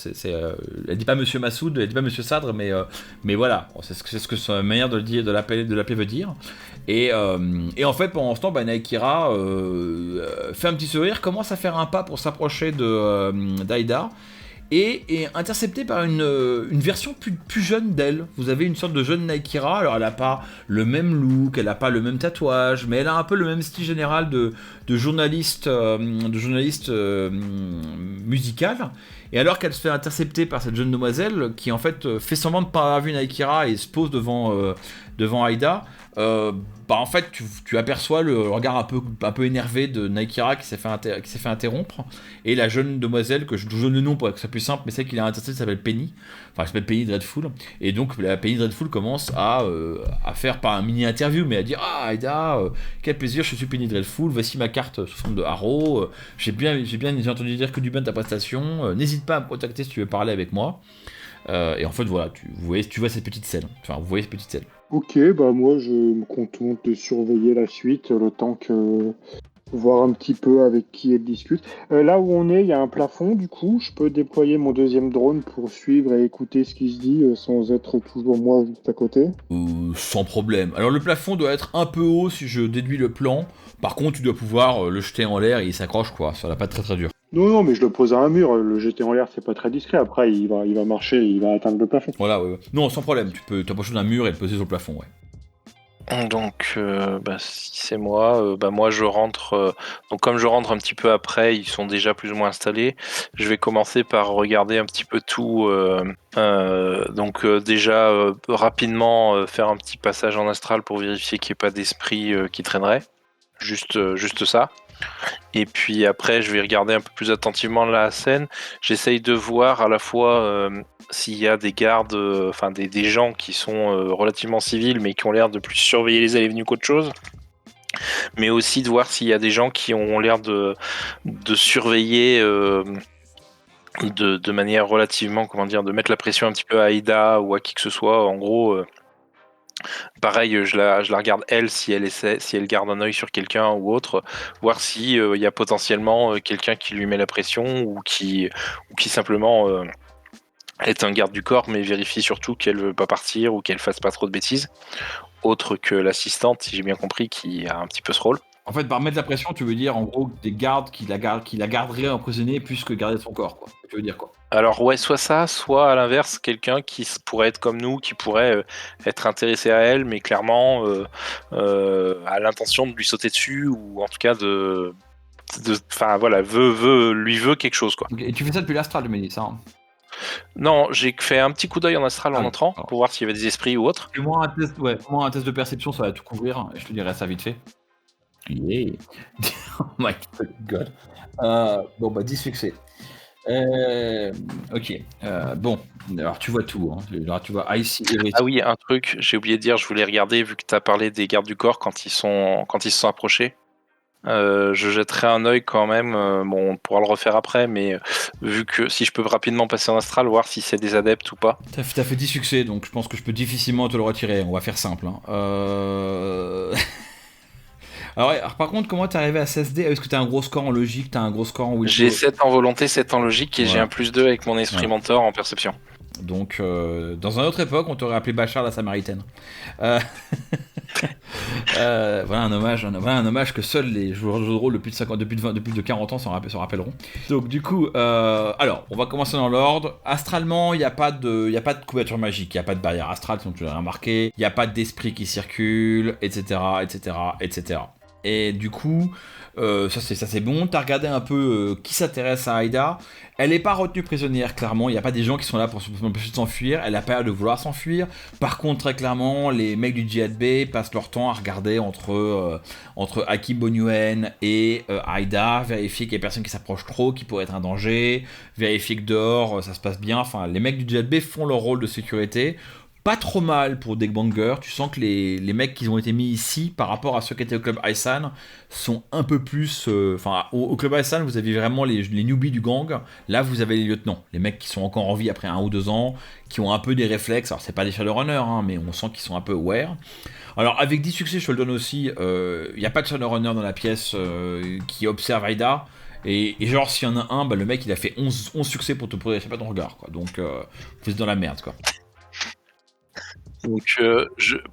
Elle dit pas Monsieur Massoud, elle dit pas Monsieur Sadr, mais voilà, c'est ce que sa manière de l'appeler veut dire. Et en fait, pendant ce temps, Naikira fait un petit sourire, commence à faire un pas pour s'approcher d'Aïda. Et est interceptée par une version plus jeune d'elle. Vous avez une sorte de jeune Naikira, alors elle n'a pas le même look, elle n'a pas le même tatouage, mais elle a un peu le même style général de journaliste musical. Et alors qu'elle se fait intercepter par cette jeune demoiselle, qui en fait fait semblant de ne pas avoir vu Naikira et se pose devant Aïda, en fait tu aperçois le regard un peu énervé de Naikira qui s'est fait interrompre, et la jeune demoiselle, que je donne le nom pour que ça soit plus simple, mais celle qui l'a interceptée s'appelle Penny, elle s'appelle Penny Dreadful, et donc la Penny Dreadful commence à faire pas un mini interview, mais à dire Aïda, quel plaisir, je suis Penny Dreadful, voici ma carte sous forme de haro, j'ai entendu dire que du bien de ta prestation, n'hésite pas à me contacter si tu veux parler avec moi. Et en fait voilà, tu vois cette petite scène. Ok, moi je me contente de surveiller la suite, le temps que voir un petit peu avec qui elle discute. Là où on est, il y a un plafond, du coup, je peux déployer mon deuxième drone pour suivre et écouter ce qui se dit sans être toujours moi juste à côté. Sans problème. Alors le plafond doit être un peu haut si je déduis le plan. Par contre, tu dois pouvoir le jeter en l'air et il s'accroche, quoi. Ça va pas être très très dur. Non, mais je le pose à un mur. Le jeter en l'air, c'est pas très discret. Après, il va marcher, il va atteindre le plafond. Voilà, ouais. Non, sans problème. Tu peux t'approcher d'un mur et le poser sur le plafond, ouais. Donc, si c'est moi, moi je rentre. Donc, comme je rentre un petit peu après, ils sont déjà plus ou moins installés. Je vais commencer par regarder un petit peu tout. Déjà rapidement faire un petit passage en astral pour vérifier qu'il n'y ait pas d'esprit qui traînerait. Juste ça. Et puis après, je vais regarder un peu plus attentivement la scène. J'essaye de voir à la fois s'il y a des gardes, des gens qui sont relativement civils, mais qui ont l'air de plus surveiller les allées et venues qu'autre chose. Mais aussi de voir s'il y a des gens qui ont l'air de surveiller de manière relativement, de mettre la pression un petit peu à Aïda ou à qui que ce soit. En gros, pareil, je la regarde elle si elle garde un œil sur quelqu'un ou autre, voir si il y a potentiellement quelqu'un qui lui met la pression ou qui simplement est un garde du corps, mais vérifie surtout qu'elle veut pas partir ou qu'elle fasse pas trop de bêtises. Autre que l'assistante, si j'ai bien compris, qui a un petit peu ce rôle. En fait, par mettre la pression, tu veux dire en gros des gardes qui la garderaient emprisonnée plus que garder son corps, quoi. Tu veux dire quoi? Alors ouais, soit ça, soit à l'inverse, quelqu'un qui pourrait être comme nous, qui pourrait être intéressé à elle, mais clairement a l'intention de lui sauter dessus, ou en tout cas enfin voilà, lui veut quelque chose, quoi. Et tu fais ça depuis l'astral, Mélissa, hein. Non, j'ai fait un petit coup d'œil en astral en entrant, alors. pour voir s'il y avait des esprits ou autre. Fais-moi un test de perception, ça va tout couvrir, et je te dirai ça vite fait. Yeah. Oh my god. Bon, bah 10 succès. Ok. Bon, alors tu vois tout. Hein. Alors, tu vois Icy et Ah oui, un truc, j'ai oublié de dire, je voulais regarder, vu que tu as parlé des gardes du corps quand ils se sont approchés. Je jetterai un œil quand même, bon, on pourra le refaire après, mais vu que si je peux rapidement passer en astral, voir si c'est des adeptes ou pas. T'as fait 10 succès, donc je pense que je peux difficilement te le retirer. On va faire simple. Hein. Alors, ouais, par contre, comment t'es arrivé à 16D? Est-ce que t'as un gros score en logique? T'as un gros score en will? J'ai 7 en volonté, 7 en logique, et j'ai un +2 avec mon esprit mentor en perception. Donc, dans une autre époque, on t'aurait appelé Bachar la Samaritaine. Voilà un hommage que seuls les joueurs de jeux de rôle depuis de 40 ans s'en rappelleront. Donc du coup, alors on va commencer dans l'ordre. Astralement, il n'y a pas de couverture magique, il n'y a pas de barrière astrale, sinon tu l'as remarqué. Il n'y a pas d'esprit qui circule, etc., etc., etc. Et du coup, ça c'est bon. T'as regardé un peu qui s'intéresse à Aïda. Elle n'est pas retenue prisonnière, clairement. Il n'y a pas des gens qui sont là pour l'empêcher de s'enfuir. Elle a pas l'air de vouloir s'enfuir. Par contre, très clairement, les mecs du Djihad B passent leur temps à regarder entre Aki Bonyuen et Aïda, vérifier qu'il n'y a personne qui s'approche trop, qui pourrait être un danger, vérifier que dehors ça se passe bien. Enfin, les mecs du Djihad B font leur rôle de sécurité. Pas trop mal pour Deckbanger. Tu sens que les mecs qui ont été mis ici par rapport à ceux qui étaient au club Aisan sont un peu plus. Enfin, au club Aisan, vous avez vraiment les newbies du gang. Là, vous avez les lieutenants, les mecs qui sont encore en vie après 1 ou 2 ans, qui ont un peu des réflexes. Alors, c'est pas des Shadowrunners, hein, mais on sent qu'ils sont un peu aware. Alors, avec 10 succès, je te le donne aussi. Il n'y a pas de Shadowrunner dans la pièce qui observe Aïda. Et genre, s'il y en a un, bah, le mec il a fait 11 succès pour échapper à ton regard, quoi. Donc, vous êtes dans la merde, quoi. Donc,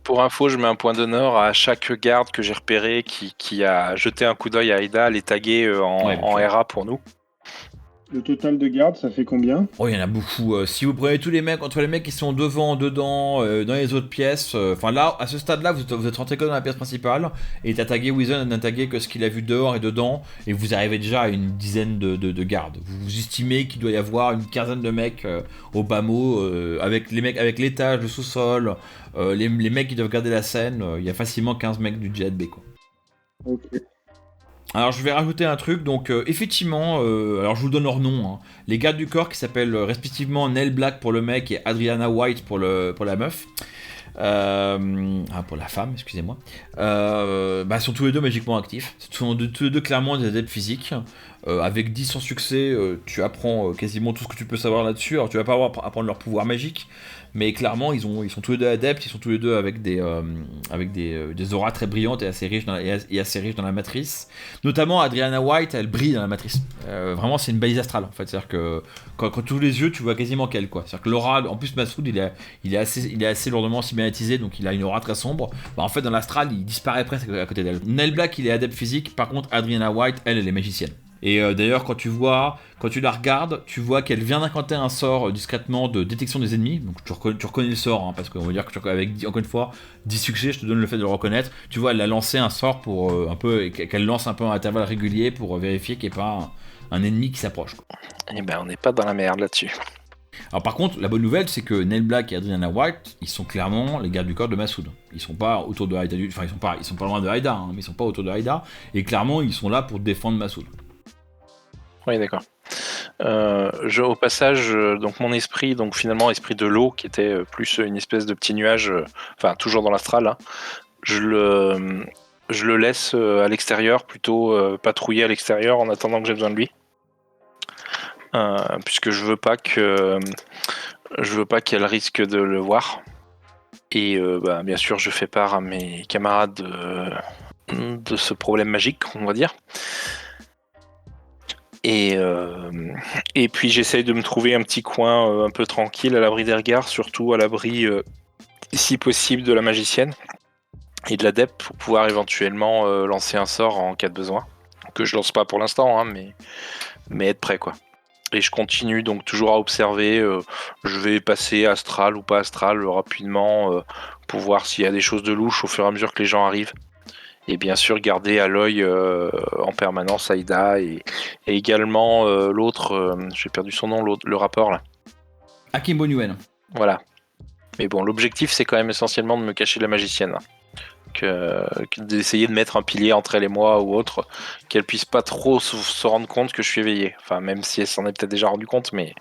pour info, je mets un point d'honneur à chaque garde que j'ai repéré qui a jeté un coup d'œil à Aïda, les taguer en RA pour nous. Le total de gardes, ça fait combien? Oh, il y en a beaucoup. Si vous prenez tous les mecs, entre les mecs qui sont devant, dedans, dans les autres pièces, enfin là, à ce stade-là, vous êtes rentré que dans la pièce principale, et t'as tagué Wizen, n'a tagué que ce qu'il a vu dehors et dedans, et vous arrivez déjà à une dizaine de gardes. Vous estimez qu'il doit y avoir une quinzaine de mecs au bas mot, avec les mecs, avec l'étage, le sous-sol, les mecs qui doivent garder la scène, il y a facilement 15 mecs du Jet B, quoi. Ok. Alors je vais rajouter un truc, donc effectivement, alors je vous donne leur nom, hein. Les gardes du corps qui s'appellent respectivement Nell Black pour le mec et Adriana White pour la meuf, pour la femme, excusez-moi, sont tous les deux magiquement actifs, sont tous les deux clairement des adeptes physiques, avec 10 sans succès, tu apprends quasiment tout ce que tu peux savoir là-dessus, alors tu vas pas apprendre leur pouvoir magique, mais clairement ils sont tous les deux adeptes, ils sont tous les deux avec des auras très brillantes et assez riches dans la matrice. Notamment Adriana White, elle brille dans la matrice. Vraiment c'est une balise astrale en fait, c'est-à-dire que quand tu ouvres les yeux tu vois quasiment qu'elle, quoi. C'est-à-dire que l'aura, en plus Masoud il est assez lourdement cybernétisé, donc il a une aura très sombre. Bah, en fait dans l'astral il disparaît presque à côté d'elle. Nell Black il est adepte physique, par contre Adriana White elle est magicienne. Et d'ailleurs, quand tu la regardes, tu vois qu'elle vient d'incanter un sort discrètement de détection des ennemis. Donc tu reconnais le sort, hein, parce qu'on va dire que avec, encore une fois, 10 succès, je te donne le fait de le reconnaître. Tu vois, elle a lancé un sort pour qu'elle lance un peu à intervalles réguliers pour vérifier qu'il n'y ait pas un ennemi qui s'approche, quoi. Eh ben, on n'est pas dans la merde là-dessus. Alors par contre, la bonne nouvelle, c'est que Nell Black et Adriana White, ils sont clairement les gardes du corps de Masoud. Ils sont pas autour de Aïda, enfin ils sont pas loin de Aïda, hein, mais ils sont pas autour de Aïda. Et clairement, ils sont là pour défendre Masoud. Oui, d'accord. Au passage, donc mon esprit, donc finalement esprit de l'eau, qui était plus une espèce de petit nuage, enfin toujours dans l'astral, hein, je le laisse à l'extérieur, plutôt patrouiller à l'extérieur en attendant que j'ai besoin de lui. puisque je veux pas qu'elle risque de le voir. Et bien sûr, je fais part à mes camarades de ce problème magique, on va dire. Et puis j'essaye de me trouver un petit coin un peu tranquille, à l'abri des regards, surtout à l'abri, si possible, de la magicienne et de l'adepte, pour pouvoir éventuellement lancer un sort en cas de besoin. Que je lance pas pour l'instant, hein, mais être prêt, quoi. Et je continue donc toujours à observer. Je vais passer astral ou pas astral rapidement pour voir s'il y a des choses de louche au fur et à mesure que les gens arrivent. Et bien sûr garder à l'œil en permanence Aïda et également l'autre, j'ai perdu son nom, le rappeur là. Hakim Bonuel. Voilà. Mais bon, l'objectif c'est quand même essentiellement de me cacher de la magicienne. Que d'essayer de mettre un pilier entre elle et moi ou autre, qu'elle puisse pas trop se rendre compte que je suis éveillé. Enfin, même si elle s'en est peut-être déjà rendu compte, mais...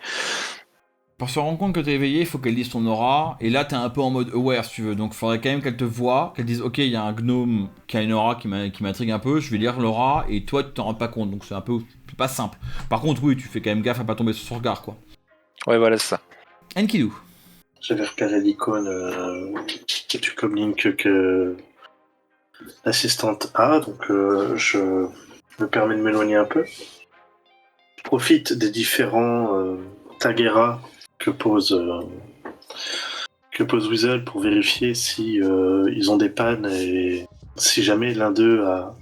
Pour se rendre compte que t'es éveillé, il faut qu'elle lise ton aura, et là t'es un peu en mode aware si tu veux, donc il faudrait quand même qu'elle te voie, qu'elle dise ok, il y a un gnome qui a une aura qui m'intrigue un peu, je vais lire l'aura, et toi tu t'en rends pas compte, donc c'est un peu pas simple. Par contre oui, tu fais quand même gaffe à pas tomber sur son regard, quoi. Ouais, voilà, c'est ça. Enkidu. J'avais repéré l'icône que tu communiques que l'assistante a, donc je me permets de m'éloigner un peu. Je profite des différents tagueras que pose Weasel pour vérifier si ils ont des pannes et si jamais l'un d'eux a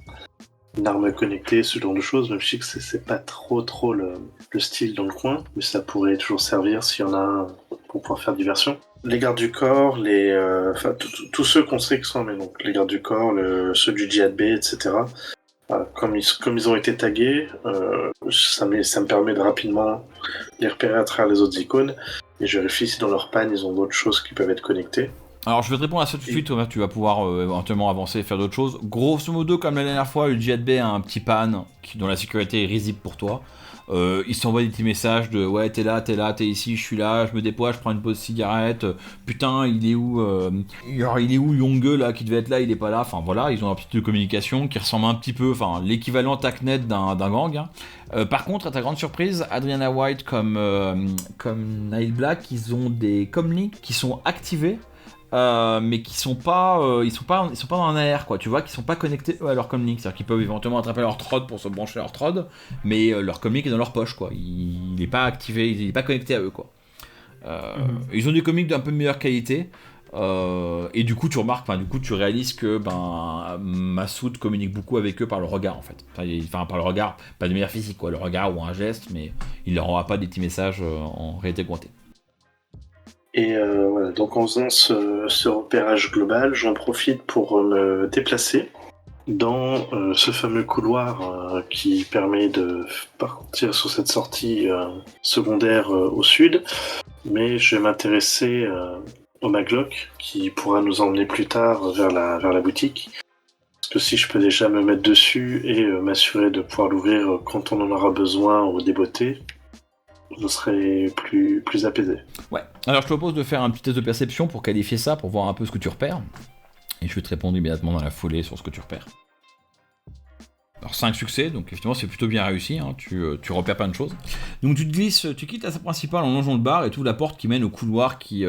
une arme connectée, ce genre de choses. Même si je sais que c'est pas trop le style dans le coin, mais ça pourrait toujours servir s'il y en a un pour pouvoir faire diversion. Les gardes du corps, tous ceux qu'on sait qui sont, mais donc les gardes du corps, ceux du Djihad B, etc. Comme ils ont été tagués, ça me permet de rapidement les repérer à travers les autres icônes et je vérifie si dans leur panne ils ont d'autres choses qui peuvent être connectées. Alors je vais te répondre à ça tout de suite, Thomas, tu vas pouvoir éventuellement avancer et faire d'autres choses. Grosso modo, comme la dernière fois, le Djihad B a un petit pan dont la sécurité est risible pour toi. Il s'envoie des petits messages de ouais, t'es là, t'es ici, je suis là, je me déploie, je prends une pause cigarette, putain, il est où Yonge là qui devait être là, il est pas là, enfin voilà, ils ont un petit de communication qui ressemble un petit peu, enfin l'équivalent TACnet d'un gang. Hein. Par contre, à ta grande surprise, Adriana White comme Nile Black, ils ont des comlinks qui sont activés. Mais qui sont pas dans un AR, quoi, tu vois, qui sont pas connectés à leur comlink, c'est-à-dire qu'ils peuvent éventuellement attraper leur trod pour se brancher leur trod, mais leur comlink est dans leur poche, quoi, il est pas activé, il est pas connecté à eux, quoi. Ils ont des comlinks d'un peu meilleure qualité, et du coup tu réalises que Massoud communique beaucoup avec eux par le regard, en fait, enfin par le regard, pas de manière physique, quoi, le regard ou un geste, mais il leur envoie pas des petits messages en réalité augmentée. Et voilà, donc en faisant ce repérage global, j'en profite pour me déplacer dans ce fameux couloir qui permet de partir sur cette sortie secondaire au sud. Mais je vais m'intéresser au Maglock qui pourra nous emmener plus tard vers la boutique. Parce que si je peux déjà me mettre dessus et m'assurer de pouvoir l'ouvrir quand on en aura besoin au débeauté, je serai plus apaisé. Ouais, alors je te propose de faire un petit test de perception pour qualifier ça, pour voir un peu ce que tu repères. Et je vais te répondre immédiatement dans la foulée sur ce que tu repères. Alors 5 succès, donc effectivement c'est plutôt bien réussi, hein, tu repères plein de choses. Donc tu te glisses, tu quittes la salle principale en longeant le bar et tu ouvres la porte qui mène au couloir qui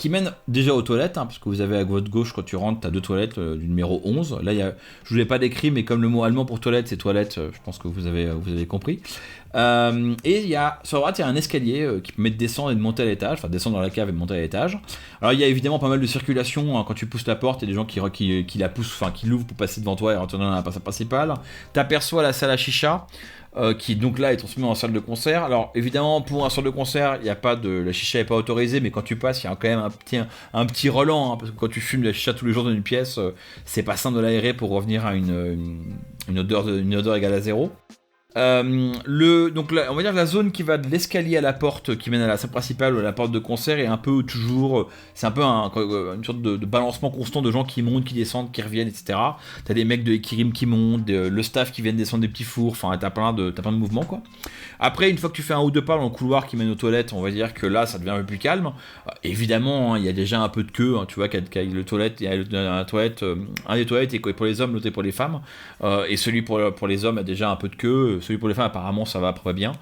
mène déjà aux toilettes, hein, parce que vous avez à votre gauche quand tu rentres, t'as 2 toilettes du numéro 11. Là, je vous l'ai pas décrit, mais comme le mot allemand pour toilette c'est toilette, je pense que vous avez compris. Et sur la droite il y a un escalier qui permet de descendre et de monter à l'étage, enfin descendre dans la cave et de monter à l'étage. Alors il y a évidemment pas mal de circulation, hein, quand tu pousses la porte, il y a des gens qui la poussent, enfin qui l'ouvrent pour passer devant toi et rentrer dans la salle principale. T'aperçois la salle à chicha qui donc là est transformée en salle de concert. Alors évidemment pour un salle de concert, la chicha n'est pas autorisée, mais quand tu passes il y a quand même un petit relent, hein, parce que quand tu fumes de la chicha tous les jours dans une pièce, c'est pas simple de l'aérer pour revenir à une odeur égale à 0. Donc là, on va dire que la zone qui va de l'escalier à la porte qui mène à la salle principale ou à la porte de concert est un peu toujours, c'est un peu une sorte de balancement constant de gens qui montent, qui descendent, qui reviennent, etc. T'as des mecs de Ekirim qui montent, le staff qui viennent descendre des petits fours, enfin t'as plein de mouvements, quoi. Après, une fois que tu fais un ou deux pas dans le couloir qui mène aux toilettes, on va dire que là ça devient un peu plus calme. Évidemment, il y a déjà un peu de queue, hein, tu vois qu'il y a le toilette, il y a un toilette, un des toilettes est pour les hommes, l'autre est pour les femmes, et celui pour les hommes a déjà un peu de queue. celui pour les femmes, apparemment, ça va à peu près bien.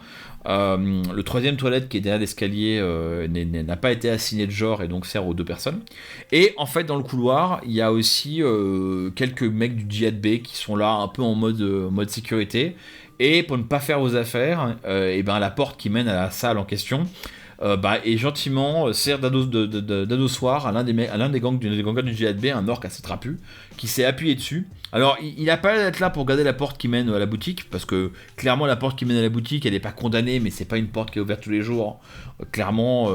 Le troisième toilette qui est derrière l'escalier n'a pas été assigné de genre et donc sert aux 2 personnes. Et en fait, dans le couloir, il y a aussi quelques mecs du Djihad B qui sont là un peu en mode sécurité. Et pour ne pas faire vos affaires, et ben la porte qui mène à la salle en question est gentiment sert d'adossoir à l'un des gangers du Djihad B, un orc assez trapu, qui s'est appuyé dessus. Alors, il n'a pas d'être là pour garder la porte qui mène à la boutique, parce que clairement, la porte qui mène à la boutique, elle n'est pas condamnée, mais c'est pas une porte qui est ouverte tous les jours. Clairement,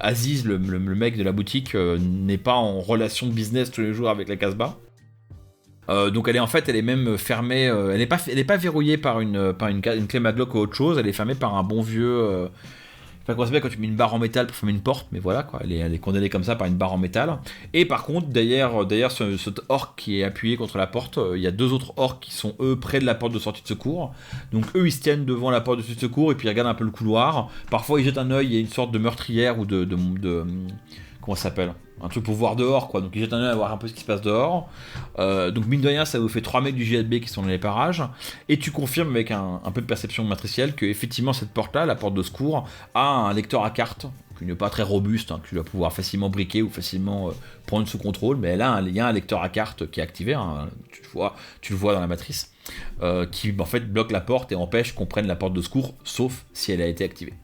Aziz, le mec de la boutique, n'est pas en relation de business tous les jours avec la Casbah. Donc elle est même fermée, elle n'est pas verrouillée par une clé Maglock ou autre chose, elle est fermée par un bon vieux... Enfin, comment ça s'appelle quand tu mets une barre en métal pour fermer une porte, mais voilà quoi, elle est condamnée comme ça par une barre en métal. Et par contre, derrière cet orc qui est appuyé contre la porte, il y a 2 autres orcs qui sont eux près de la porte de sortie de secours. Donc eux ils se tiennent devant la porte de sortie de secours et puis ils regardent un peu le couloir. Parfois ils jettent un œil, il y a une sorte de meurtrière ou de comment ça s'appelle ? Un truc pour voir dehors quoi, donc ils jettent un œil à voir un peu ce qui se passe dehors. Donc mine de rien ça vous fait 3 mecs du JLB qui sont dans les parages, et tu confirmes avec un peu de perception matricielle que effectivement cette porte là, la porte de secours, a un lecteur à carte qui n'est pas très robuste, que tu vas pouvoir facilement briquer ou facilement prendre sous contrôle, mais il y a un lecteur à carte qui est activé, tu le vois dans la matrice, qui en fait bloque la porte et empêche qu'on prenne la porte de secours, sauf si elle a été activée.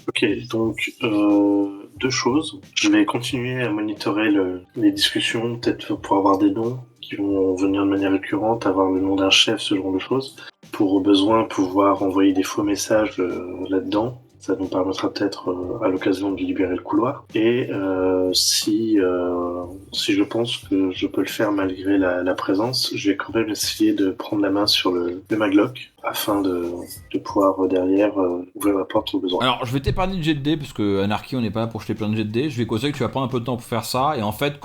Ok, donc 2 choses. Je vais continuer à monitorer les discussions, peut-être pour avoir des noms qui vont venir de manière récurrente, avoir le nom d'un chef, ce genre de choses. Pour au besoin pouvoir envoyer des faux messages là-dedans. Ça nous permettra peut-être à l'occasion de libérer le couloir. Et si je pense que je peux le faire malgré la présence, je vais quand même essayer de prendre la main sur le Maglock afin de pouvoir derrière ouvrir la porte au besoin. Alors je vais t'épargner le jet de dés parce que Anarchy on n'est pas là pour jeter plein de jet de dés. Je vais conseiller que tu vas prendre un peu de temps pour faire ça, et en fait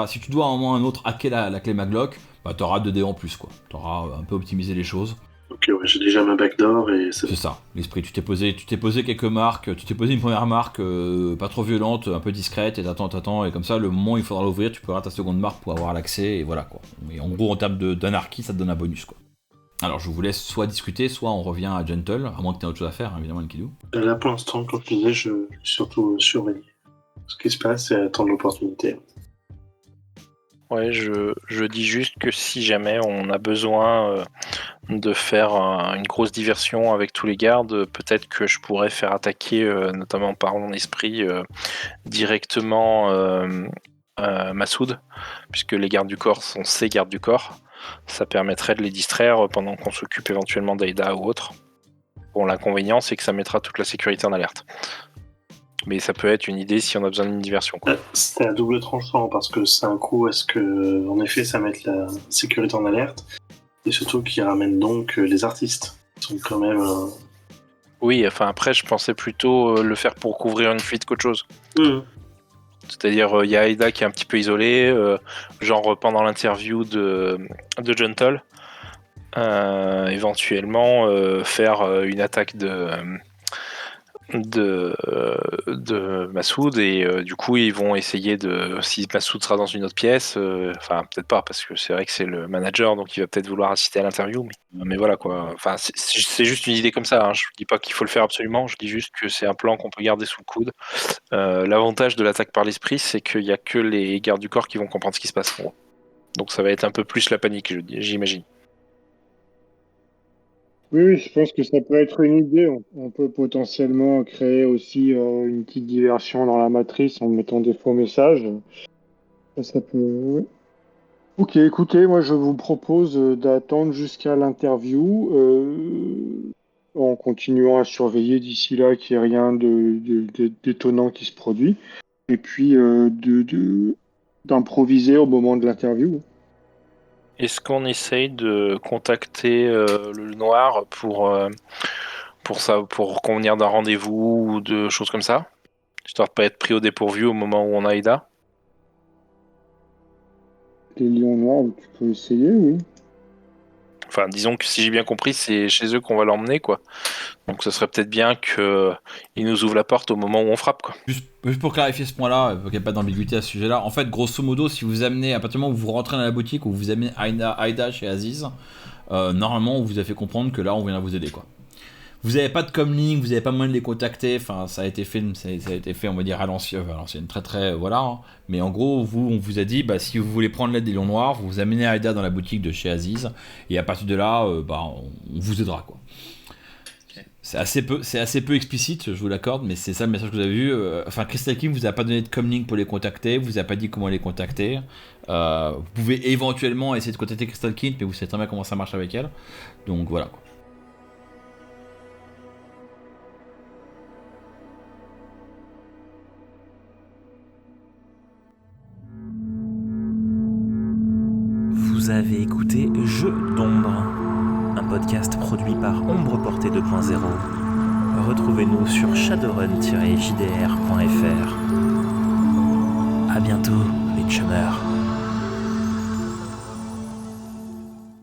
si tu dois à un moment ou à un autre hacker la clé Maglock, t'auras 2 dés en plus quoi. T'auras un peu optimisé les choses. Ok, ouais, j'ai déjà ma backdoor et c'est ça, l'esprit. Tu t'es posé quelques marques, tu t'es posé une première marque pas trop violente, un peu discrète, et t'attends, et comme ça, le moment où il faudra l'ouvrir, tu pourras ta seconde marque pour avoir l'accès, et voilà quoi. Et en gros, en termes d'anarchie, ça te donne un bonus quoi. Alors je vous laisse soit discuter, soit on revient à Gentle, à moins que tu aies autre chose à faire, évidemment, Nkidou. Là pour l'instant, comme je disais, je vais surtout surveiller ce qui se passe et attendre l'opportunité. Ouais, je dis juste que si jamais on a besoin de faire une grosse diversion avec tous les gardes, peut-être que je pourrais faire attaquer, notamment par mon esprit, directement Massoud, puisque les gardes du corps sont ses gardes du corps. Ça permettrait de les distraire pendant qu'on s'occupe éventuellement d'Aïda ou autre. Bon, l'inconvénient, c'est que ça mettra toute la sécurité en alerte. Mais ça peut être une idée si on a besoin d'une diversion, quoi. C'est à double tranchant, parce que c'est un coup, est-ce que, en effet, ça met la sécurité en alerte, et surtout qu'il ramène donc les artistes, qui sont quand même... Oui, enfin après, je pensais plutôt le faire pour couvrir une fuite qu'autre chose. C'est-à-dire, il y a Aïda qui est un petit peu isolée, genre pendant l'interview de Gentle, éventuellement faire une attaque de Massoud, et du coup ils vont essayer si Massoud sera dans une autre pièce, enfin peut-être pas parce que c'est vrai que c'est le manager donc il va peut-être vouloir assister à l'interview, mais voilà quoi, enfin c'est juste une idée comme ça, hein. Je dis pas qu'il faut le faire absolument, je dis juste que c'est un plan qu'on peut garder sous le coude. L'avantage de l'attaque par l'esprit, c'est qu'il y a que les gardes du corps qui vont comprendre ce qui se passe, donc ça va être un peu plus la panique, j'imagine. Oui, je pense que ça peut être une idée. On peut potentiellement créer aussi une petite diversion dans la matrice en mettant des faux messages. Ça peut... ouais. Ok, écoutez, moi je vous propose d'attendre jusqu'à l'interview en continuant à surveiller d'ici là qu'il n'y ait rien d'étonnant qui se produit. Et puis d'improviser au moment de l'interview. Est-ce qu'on essaye de contacter le noir pour convenir d'un rendez-vous ou de choses comme ça, histoire de pas être pris au dépourvu au moment où on a Aïda? Les lions noirs, tu peux essayer, oui. Enfin, disons que si j'ai bien compris, c'est chez eux qu'on va l'emmener, quoi. Donc, ce serait peut-être bien qu'ils nous ouvrent la porte au moment où on frappe, quoi. Juste pour clarifier ce point-là, pour qu'il n'y ait pas d'ambiguïté à ce sujet-là, en fait, grosso modo, si vous amenez, à partir du moment où vous rentrez dans la boutique, ou vous amenez Aïda chez Aziz, normalement on vous a fait comprendre que là on viendra vous aider quoi. Vous n'avez pas de comlink, vous n'avez pas moyen de les contacter, enfin ça a été fait on va dire à l'ancienne, très très voilà, hein. Mais en gros on vous a dit si vous voulez prendre l'aide des Lions Noirs, vous vous amenez Aïda dans la boutique de chez Aziz et à partir de là on vous aidera quoi. C'est assez peu explicite, je vous l'accorde, mais c'est ça le message que vous avez vu. Crystal King vous a pas donné de comlink pour les contacter, vous a pas dit comment les contacter. Vous pouvez éventuellement essayer de contacter Crystal King, mais vous savez très bien comment ça marche avec elle. Donc voilà quoi. Vous avez écouté Jeux d'ombre, un podcast produit par Ombre Portée 2.0. Retrouvez-nous sur shadowrun-jdr.fr. À bientôt, les chumeurs.